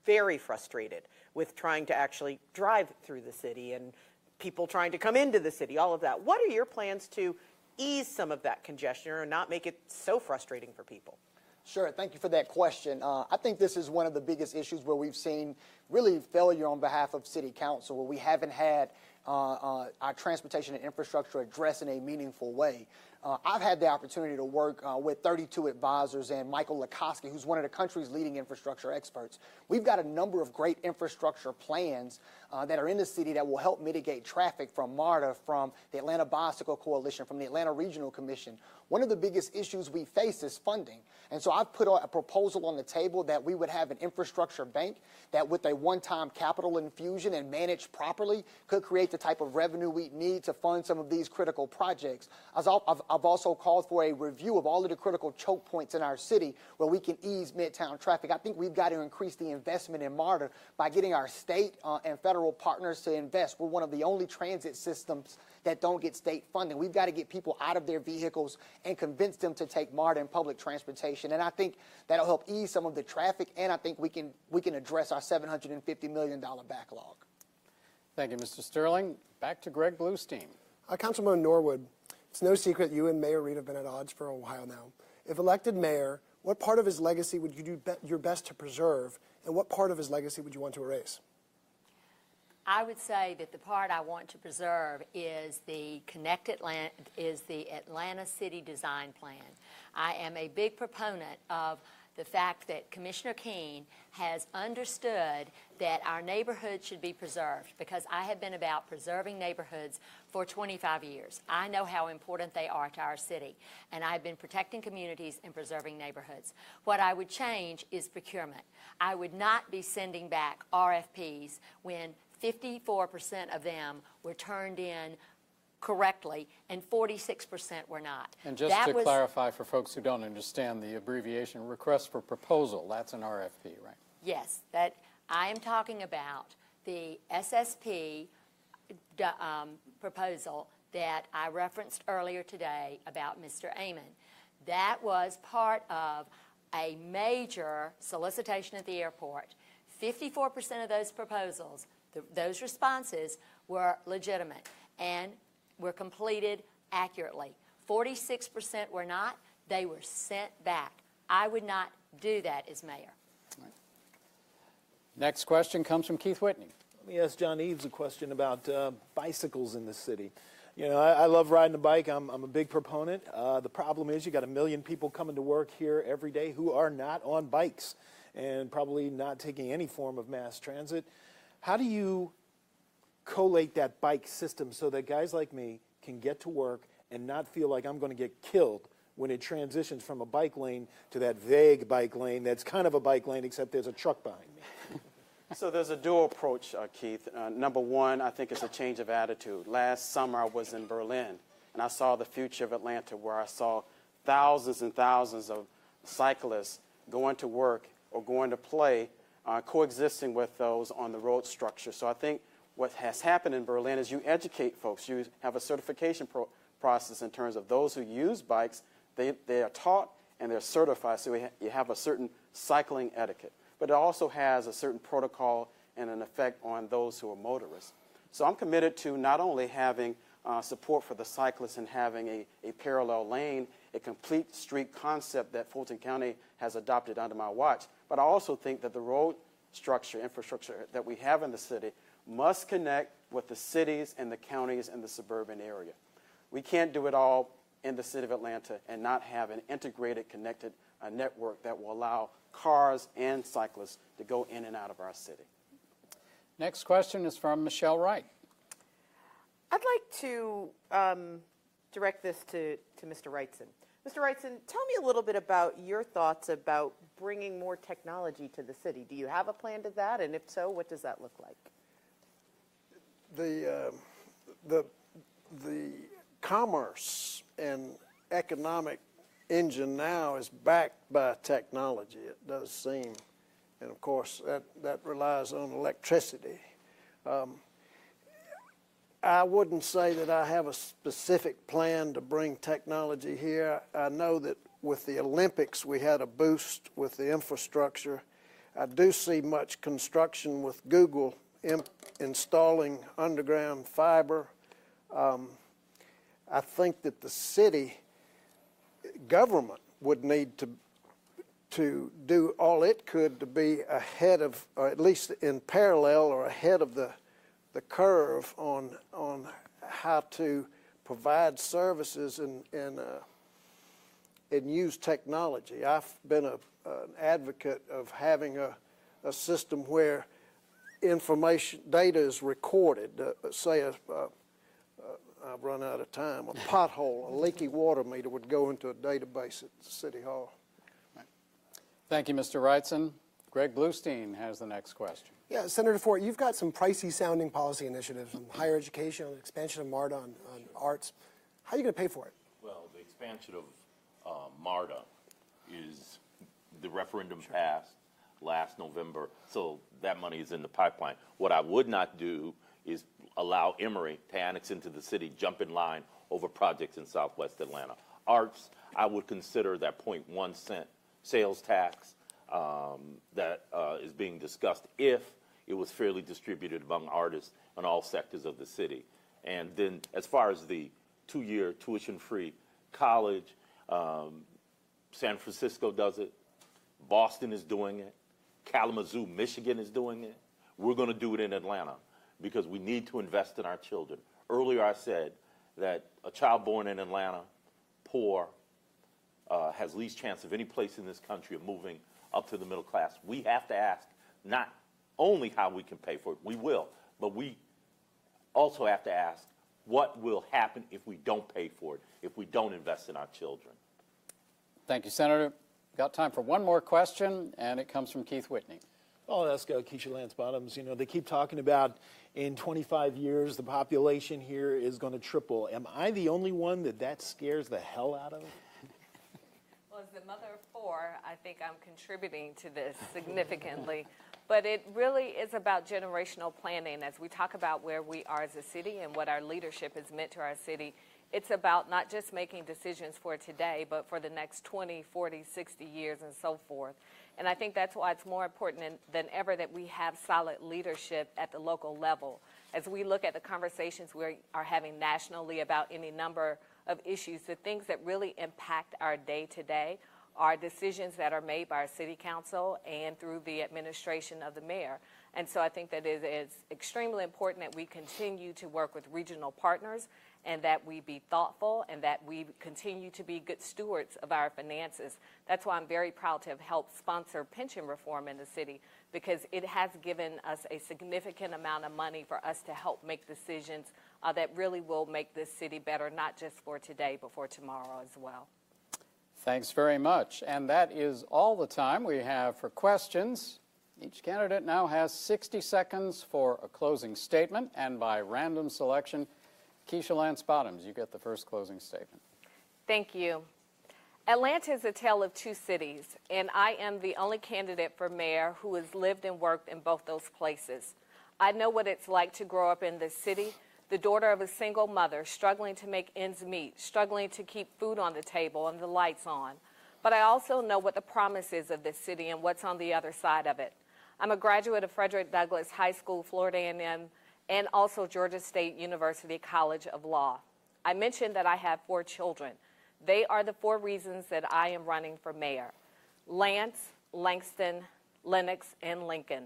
Speaker 16: very frustrated with trying to actually drive through the city and people trying to come into the city, all of that. What are your plans to ease some of that congestion or not make it so frustrating for people?
Speaker 2: Sure. Thank you for that question. I think this is one of the biggest issues where we've seen really failure on behalf of City Council, where we haven't had our transportation and infrastructure addressed in a meaningful way. I've had the opportunity to work with 32 advisors and Michael Likoski, who's one of the country's leading infrastructure experts. We've got a number of great infrastructure plans that are in the city that will help mitigate traffic from MARTA, from the Atlanta Bicycle Coalition, from the Atlanta Regional Commission. One of the biggest issues we face is funding. And so I've put a proposal on the table that we would have an infrastructure bank that with a one-time capital infusion and managed properly could create the type of revenue we need to fund some of these critical projects. I've also called for a review of all of the critical choke points in our city where we can ease Midtown traffic. I think we've got to increase the investment in MARTA by getting our state and federal partners to invest. We're one of the only transit systems that don't get state funding. We've got to get people out of their vehicles and convince them to take MARTA and public transportation. And I think that'll help ease some of the traffic, and I think we can address our $750 million backlog.
Speaker 6: Thank you, Mr. Sterling. Back to Greg Bluestein.
Speaker 14: Councilman Norwood, it's no secret you and Mayor Reed have been at odds for a while now. If elected mayor, what part of his legacy would you do your best to preserve, and what part of his legacy would you want to erase?
Speaker 4: I would say that the part I want to preserve is the Atlanta City Design Plan. I am a big proponent of the fact that Commissioner Keene has understood that our neighborhoods should be preserved, because I have been about preserving neighborhoods for 25 years. I know how important they are to our city, and I've been protecting communities and preserving neighborhoods. What I would change is procurement. I would not be sending back RFPs when 54% of them were turned in correctly and 46% were not.
Speaker 6: And just to clarify for folks who don't understand the abbreviation, request for proposal, that's an RFP, right?
Speaker 4: Yes, that I am talking about the SSP proposal that I referenced earlier today about Mr. Amon. That was part of a major solicitation at the airport. 54% of those proposals, those responses, were legitimate and were completed accurately. 46% were not. They were sent back. I would not do that as mayor.
Speaker 6: Next question comes from Keith Whitney.
Speaker 15: Let me ask John Eves a question about bicycles in the city. You know, I love riding a bike. I'm a big proponent. The problem is you got 1 million people coming to work here every day who are not on bikes and probably not taking any form of mass transit. How do you collate that bike system so that guys like me can get to work and not feel like I'm going to get killed when it transitions from a bike lane to that vague bike lane that's kind of a bike lane except there's a truck behind me?
Speaker 8: So there's a dual approach, Keith. Number one, I think it's a change of attitude. Last summer I was in Berlin, and I saw the future of Atlanta, where I saw thousands and thousands of cyclists going to work or going to play, coexisting with those on the road structure. So I think what has happened in Berlin is you educate folks. You have a certification process in terms of those who use bikes. They are taught and they're certified, so you have a certain cycling etiquette. But it also has a certain protocol and an effect on those who are motorists. So I'm committed to not only having support for the cyclists and having a parallel lane, a complete street concept that Fulton County has adopted under my watch, but I also think that the road structure, infrastructure that we have in the city must connect with the cities and the counties and the suburban area. We can't do it all in the city of Atlanta and not have an integrated, connected network that will allow cars and cyclists to go in and out of our city.
Speaker 6: Next question is from Michelle Wright.
Speaker 16: I'd like to direct this to Mr. Wrightson. Mr. Wrightson, tell me a little bit about your thoughts about bringing more technology to the city. Do you have a plan to that? And if so, what does that look like?
Speaker 11: The commerce and economic engine now is backed by technology, it does seem. And of course, that relies on electricity. I wouldn't say that I have a specific plan to bring technology here. I know that with the Olympics, we had a boost with the infrastructure. I do see much construction with Google installing underground fiber. I think that the city government would need to do all it could to be ahead of, or at least in parallel or ahead of the curve on how to provide services and use technology. I've been an advocate of having a system where information, data is recorded. Say I've run out of time. A pothole, a leaky water meter would go into a database at City Hall.
Speaker 6: Thank you, Mr. Wrightson. Greg Bluestein has the next question.
Speaker 14: Yeah, Senator Fort, you've got some pricey sounding policy initiatives on higher education, on expansion of MARTA, on arts. How are you going to pay for it?
Speaker 5: Well, the expansion of MARTA is, the referendum passed last November, so that money is in the pipeline. What I would not do is allow Emory to annex into the city, jump in line over projects in Southwest Atlanta. Arts, I would consider that 0.1 cent sales tax that is being discussed if it was fairly distributed among artists in all sectors of the city. And then as far as the 2-year tuition-free college, San Francisco does it, Boston is doing it, Kalamazoo, Michigan is doing it. We're going to do it in Atlanta because we need to invest in our children. Earlier I said that a child born in Atlanta, poor, has least chance of any place in this country of moving up to the middle class. We have to ask not only how we can pay for it, we will, but we also have to ask what will happen if we don't pay for it, if we don't invest in our children.
Speaker 6: Thank you, Senator. Got time for one more question, and it comes from Keith Whitney.
Speaker 15: I'll ask Keisha Lance Bottoms. You know, they keep talking about in 25 years the population here is going to triple. Am I the only one that scares the hell out of?
Speaker 7: Well, as the mother of four, I think I'm contributing to this significantly. But it really is about generational planning. As we talk about where we are as a city and what our leadership has meant to our city, it's about not just making decisions for today, but for the next 20, 40, 60 years and so forth. And I think that's why it's more important than ever that we have solid leadership at the local level. As we look at the conversations we are having nationally about any number of issues, the things that really impact our day-to-day are decisions that are made by our city council and through the administration of the mayor. And so I think that it is extremely important that we continue to work with regional partners and that we be thoughtful and that we continue to be good stewards of our finances. That's why I'm very proud to have helped sponsor pension reform in the city, because it has given us a significant amount of money for us to help make decisions that really will make this city better, not just for today, but for tomorrow as well.
Speaker 6: Thanks very much. And that is all the time we have for questions. Each candidate now has 60 seconds for a closing statement, and by random selection, Keisha Lance Bottoms, you get the first closing statement.
Speaker 7: Thank you. Atlanta is a tale of two cities, and I am the only candidate for mayor who has lived and worked in both those places. I know what it's like to grow up in this city, the daughter of a single mother, struggling to make ends meet, struggling to keep food on the table and the lights on. But I also know what the promise is of this city and what's on the other side of it. I'm a graduate of Frederick Douglass High School, Florida A&M, and also Georgia State University College of Law. I mentioned that I have 4 children. They are the 4 reasons that I am running for mayor: Lance, Langston, Lennox, and Lincoln.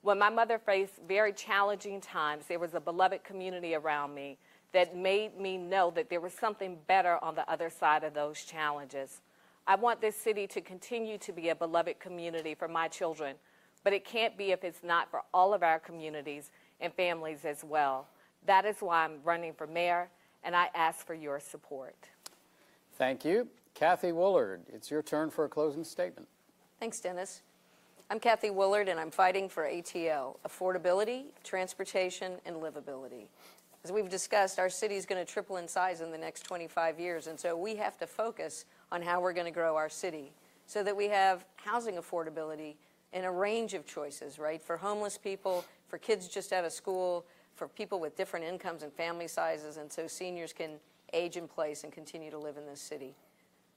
Speaker 7: When my mother faced very challenging times, there was a beloved community around me that made me know that there was something better on the other side of those challenges. I want this city to continue to be a beloved community for my children, but it can't be if it's not for all of our communities and families as well. That is why I'm running for mayor, and I ask for your support.
Speaker 6: Thank you. Kathy Woolard, it's your turn for a closing statement.
Speaker 9: Thanks, Dennis. I'm Kathy Woolard, and I'm fighting for ATL, affordability, transportation, and livability. As we've discussed, our city is going to triple in size in the next 25 years, and so we have to focus on how we're going to grow our city so that we have housing affordability and a range of choices, right? For homeless people, for kids just out of school, for people with different incomes and family sizes, and so seniors can age in place and continue to live in this city.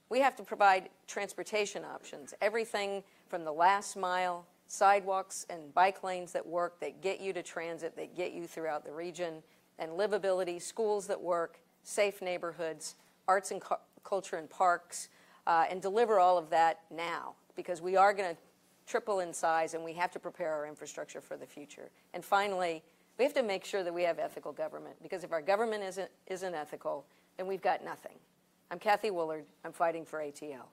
Speaker 9: We have to provide transportation options, everything from the last mile, sidewalks and bike lanes that work, that get you to transit, that get you throughout the region, and livability, schools that work, safe neighborhoods, arts and culture and parks, and deliver all of that now, because we are going to triple in size and we have to prepare our infrastructure for the future. And finally, we have to make sure that we have ethical government, because if our government isn't ethical, then we've got nothing. I'm Kathy Woolard. I'm fighting for ATL.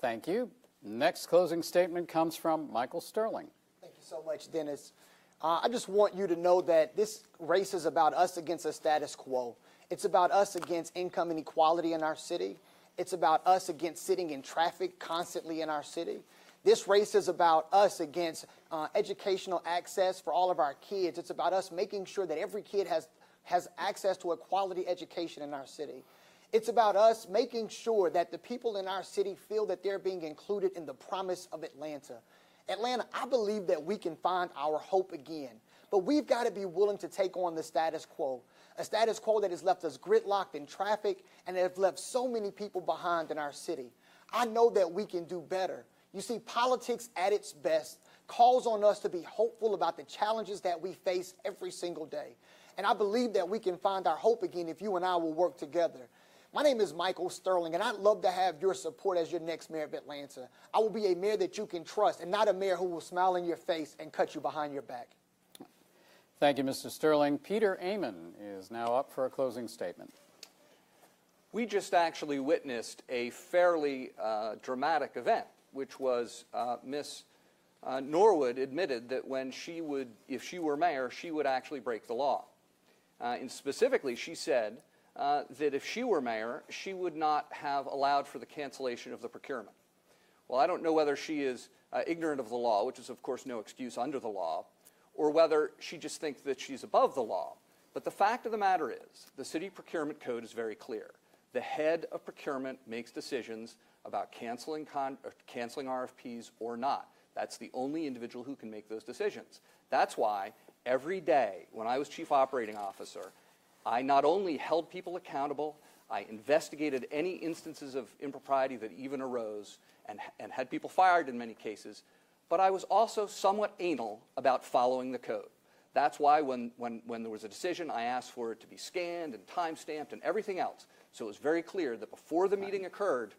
Speaker 6: Thank you. Next closing statement comes from Michael Sterling.
Speaker 2: Thank you so much, Dennis. I just want you to know that this race is about us against a status quo. It's about us against income inequality in our city. It's about us against sitting in traffic constantly in our city. This race is about us against educational access for all of our kids. It's about us making sure that every kid has access to a quality education in our city. It's about us making sure that the people in our city feel that they're being included in the promise of Atlanta. Atlanta, I believe that we can find our hope again, but we've got to be willing to take on the status quo, a status quo that has left us gridlocked in traffic and has left so many people behind in our city. I know that we can do better. You see, politics at its best calls on us to be hopeful about the challenges that we face every single day. And I believe that we can find our hope again if you and I will work together. My name is Michael Sterling, and I'd love to have your support as your next mayor of Atlanta. I will be a mayor that you can trust, and not a mayor who will smile in your face and cut you behind your back.
Speaker 6: Thank you, Mr. Sterling. Peter Amon is now up for a closing statement.
Speaker 13: We just actually witnessed a fairly dramatic event, which was Miss Norwood admitted that if she were mayor, she would actually break the law. And specifically, she said that if she were mayor, she would not have allowed for the cancellation of the procurement. Well, I don't know whether she is ignorant of the law, which is, of course, no excuse under the law, or whether she just thinks that she's above the law. But the fact of the matter is, the city procurement code is very clear. The head of procurement makes decisions about canceling RFPs or not. That's the only individual who can make those decisions. That's why every day when I was chief operating officer, I not only held people accountable, I investigated any instances of impropriety that even arose and had people fired in many cases, but I was also somewhat anal about following the code. That's why when there was a decision, I asked for it to be scanned and time-stamped and everything else. So it was very clear that before the meeting occurred,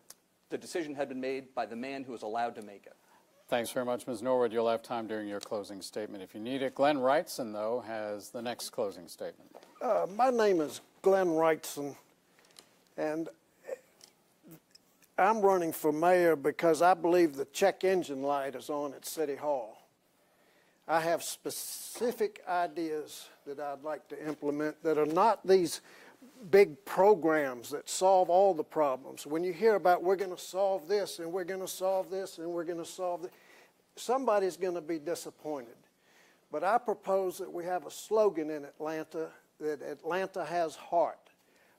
Speaker 13: the decision had been made by the man who was allowed to make it.
Speaker 6: Thanks very much, Ms. Norwood. You'll have time during your closing statement if you need it. Glenn Wrightson, though, has the next closing statement.
Speaker 11: My name is Glenn Wrightson, and I'm running for mayor because I believe the check engine light is on at City Hall. I have specific ideas that I'd like to implement that are not these big programs that solve all the problems. When you hear about we're going to solve this and we're going to solve this and we're going to solve this, somebody's going to be disappointed. But I propose that we have a slogan in Atlanta, that Atlanta has heart.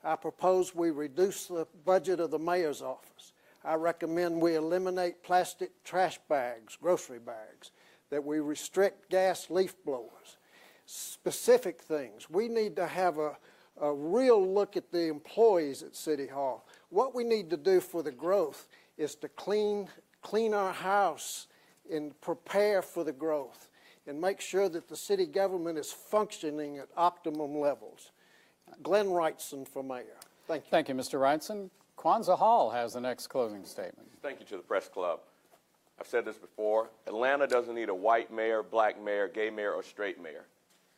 Speaker 11: I propose we reduce the budget of the mayor's office. I recommend we eliminate plastic trash bags, grocery bags, that we restrict gas leaf blowers. Specific things. We need to have a real look at the employees at City Hall. What we need to do for the growth is to clean our house and prepare for the growth and make sure that the city government is functioning at optimum levels. Glenn Wrightson for mayor. Thank you.
Speaker 6: Thank you, Mr. Wrightson. Kwanzaa Hall has the next closing statement.
Speaker 17: Thank you to the Press Club. I've said this before. Atlanta doesn't need a white mayor, black mayor, gay mayor, or straight mayor.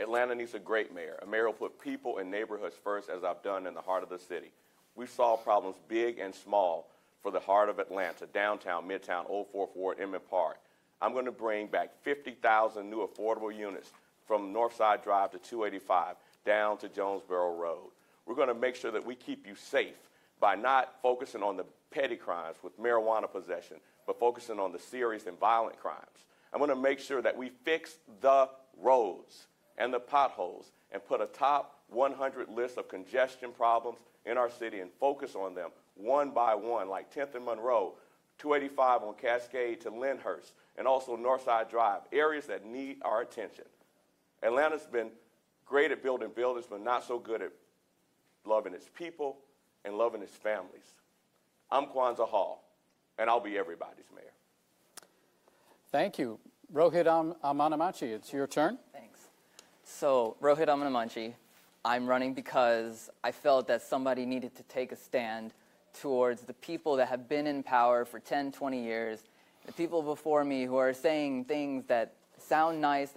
Speaker 17: Atlanta needs a great mayor, a mayor who will put people and neighborhoods first, as I've done in the heart of the city. We've solved problems big and small for the heart of Atlanta, downtown, midtown, Old Fourth Ward, Emmett Park. I'm going to bring back 50,000 new affordable units from Northside Drive to 285 down to Jonesboro Road. We're going to make sure that we keep you safe by not focusing on the petty crimes with marijuana possession, but focusing on the serious and violent crimes. I'm going to make sure that we fix the roads and the potholes and put a top 100 list of congestion problems in our city and focus on them one by one, like 10th and Monroe, 285 on Cascade to Lyndhurst, and also Northside Drive, areas that need our attention. Atlanta's been great at building buildings, but not so good at loving its people and loving its families. I'm Kwanzaa Hall, and I'll be everybody's mayor.
Speaker 6: Thank you. Rohit Amanamachi, it's your turn.
Speaker 12: Thanks. So, Rohit Amanamachi, I'm running because I felt that somebody needed to take a stand towards the people that have been in power for 10, 20 years, the people before me who are saying things that sound nice,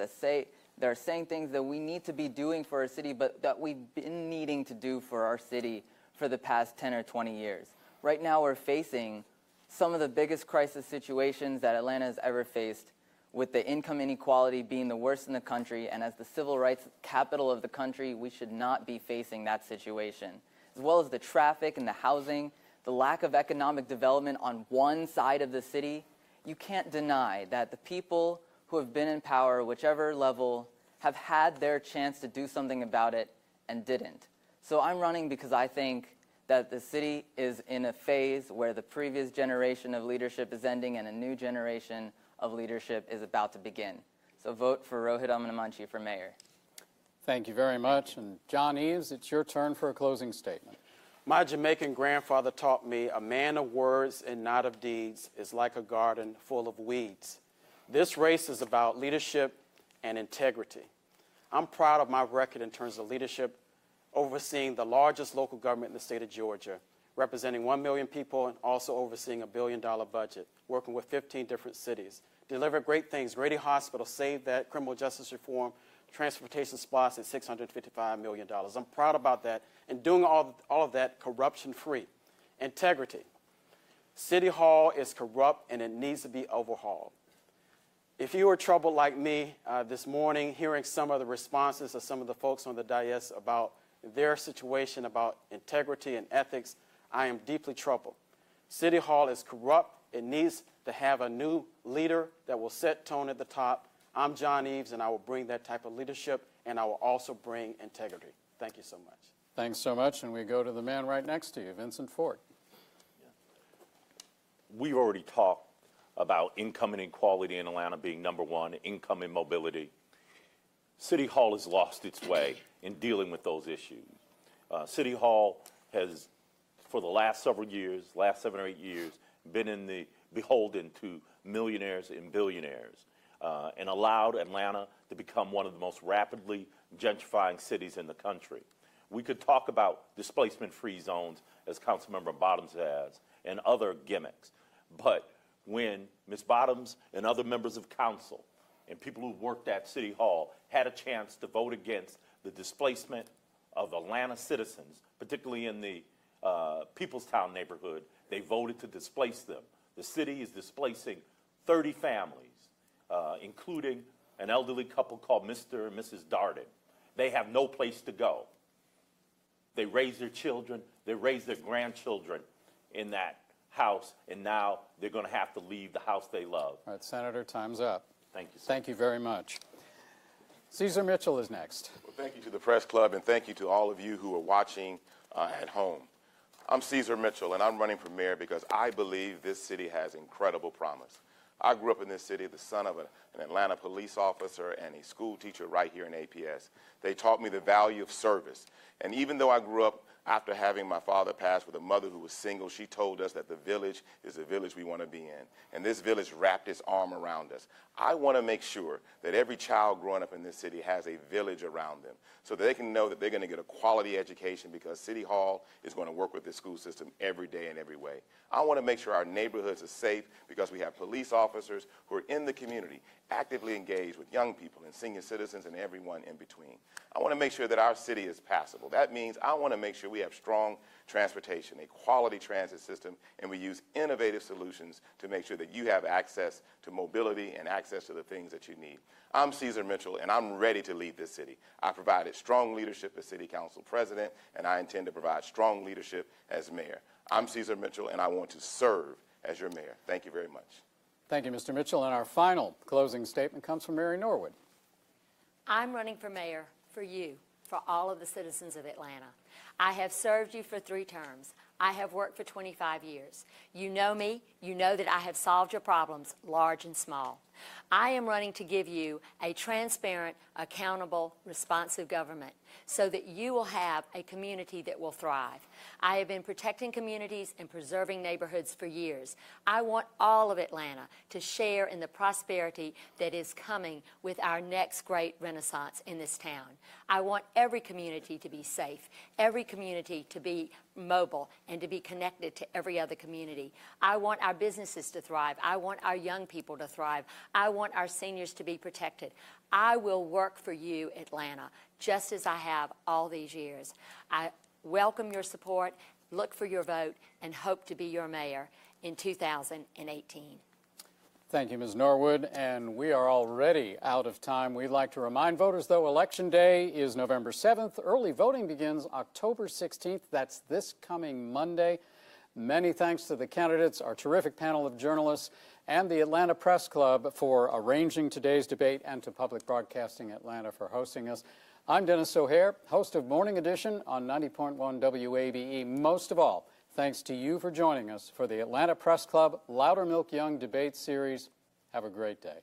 Speaker 12: they're saying things that we need to be doing for our city, but that we've been needing to do for our city for the past 10 or 20 years. Right now we're facing some of the biggest crisis situations that Atlanta has ever faced, with the income inequality being the worst in the country, and as the civil rights capital of the country, we should not be facing that situation. As well as the traffic and the housing, the lack of economic development on one side of the city, you can't deny that the people who have been in power, whichever level, have had their chance to do something about it and didn't. So I'm running because I think that the city is in a phase where the previous generation of leadership is ending and a new generation of leadership is about to begin. So vote for Rohit Amanamachi for mayor.
Speaker 6: Thank you very much. And John Eves, it's your turn for a closing statement.
Speaker 8: My Jamaican grandfather taught me, a man of words and not of deeds is like a garden full of weeds. This race is about leadership and integrity. I'm proud of my record in terms of leadership, overseeing the largest local government in the state of Georgia, representing 1 million people and also overseeing a $1 billion budget, working with 15 different cities. Delivered great things. Grady Hospital saved that criminal justice reform transportation spots at $655 million. I'm proud about that, and doing all of that corruption-free. Integrity. City Hall is corrupt, and it needs to be overhauled. If you were troubled like me this morning, hearing some of the responses of some of the folks on the dais about their situation, about integrity and ethics, I am deeply troubled. City Hall is corrupt. It needs to have a new leader that will set tone at the top. I'm John Eves, and I will bring that type of leadership, and I will also bring integrity. Thank you so much.
Speaker 6: Thanks so much, and we go to the man right next to you, Vincent Ford.
Speaker 5: We've already talked about income inequality in Atlanta being number one, income and mobility. City Hall has lost its way in dealing with those issues. City Hall has, for the last several years, last 7 or 8 years, been beholden to millionaires and billionaires and allowed Atlanta to become one of the most rapidly gentrifying cities in the country. We could talk about displacement-free zones, as Councilmember Bottoms has, and other gimmicks. But when Ms. Bottoms and other members of council and people who worked at City Hall had a chance to vote against the displacement of Atlanta citizens, particularly in the Peoplestown neighborhood, they voted to displace them. The city is displacing 30 families, including an elderly couple called Mr. and Mrs. Darden. They have no place to go. They raise their children, they raise their grandchildren in that house, and now they're going to have to leave the house they love.
Speaker 6: All right, Senator, time's up.
Speaker 5: Thank you, sir.
Speaker 6: Thank you very much. Cesar Mitchell is next.
Speaker 10: Well, thank you to the Press Club, and thank you to all of you who are watching at home. I'm Cesar Mitchell, and I'm running for mayor because I believe this city has incredible promise. I grew up in this city, the son of an Atlanta police officer and a school teacher right here in APS. They taught me the value of service. And even though I grew up after having my father pass with a mother who was single, she told us that the village is the village we want to be in. And this village wrapped its arm around us. I want to make sure that every child growing up in this city has a village around them so that they can know that they're going to get a quality education because City Hall is going to work with the school system every day in every way. I want to make sure our neighborhoods are safe because we have police officers who are in the community, actively engaged with young people and senior citizens and everyone in between. I want to make sure that our city is passable. That means I want to make sure we have strong transportation, a quality transit system, and we use innovative solutions to make sure that you have access to mobility and access to the things that you need. I'm Cesar Mitchell, and I'm ready to lead this city. I provided strong leadership as City Council President, and I intend to provide strong leadership as Mayor. I'm Cesar Mitchell, and I want to serve as your Mayor. Thank you very much.
Speaker 6: Thank you, Mr. Mitchell. And our final closing statement comes from Mary Norwood.
Speaker 4: I'm running for mayor for you, for all of the citizens of Atlanta. I have served you for 3 terms. I have worked for 25 years. You know me. You know that I have solved your problems, large and small. I am running to give you a transparent, accountable, responsive government so that you will have a community that will thrive. I have been protecting communities and preserving neighborhoods for years. I want all of Atlanta to share in the prosperity that is coming with our next great renaissance in this town. I want every community to be safe, every community to be mobile and to be connected to every other community. I want our businesses to thrive. I want our young people to thrive. I want our seniors to be protected. I will work for you, Atlanta, just as I have all these years. I welcome your support, look for your vote, and hope to be your mayor in 2018.
Speaker 6: Thank you, Ms. Norwood. And we are already out of time. We'd like to remind voters, though, Election Day is November 7th. Early voting begins October 16th. That's this coming Monday. Many thanks to the candidates, our terrific panel of journalists, and the Atlanta Press Club for arranging today's debate, and to Public Broadcasting Atlanta for hosting us. I'm Dennis O'Hare, host of Morning Edition on 90.1 WABE. Most of all, thanks to you for joining us for the Atlanta Press Club Loudermilk Young Debate Series. Have a great day.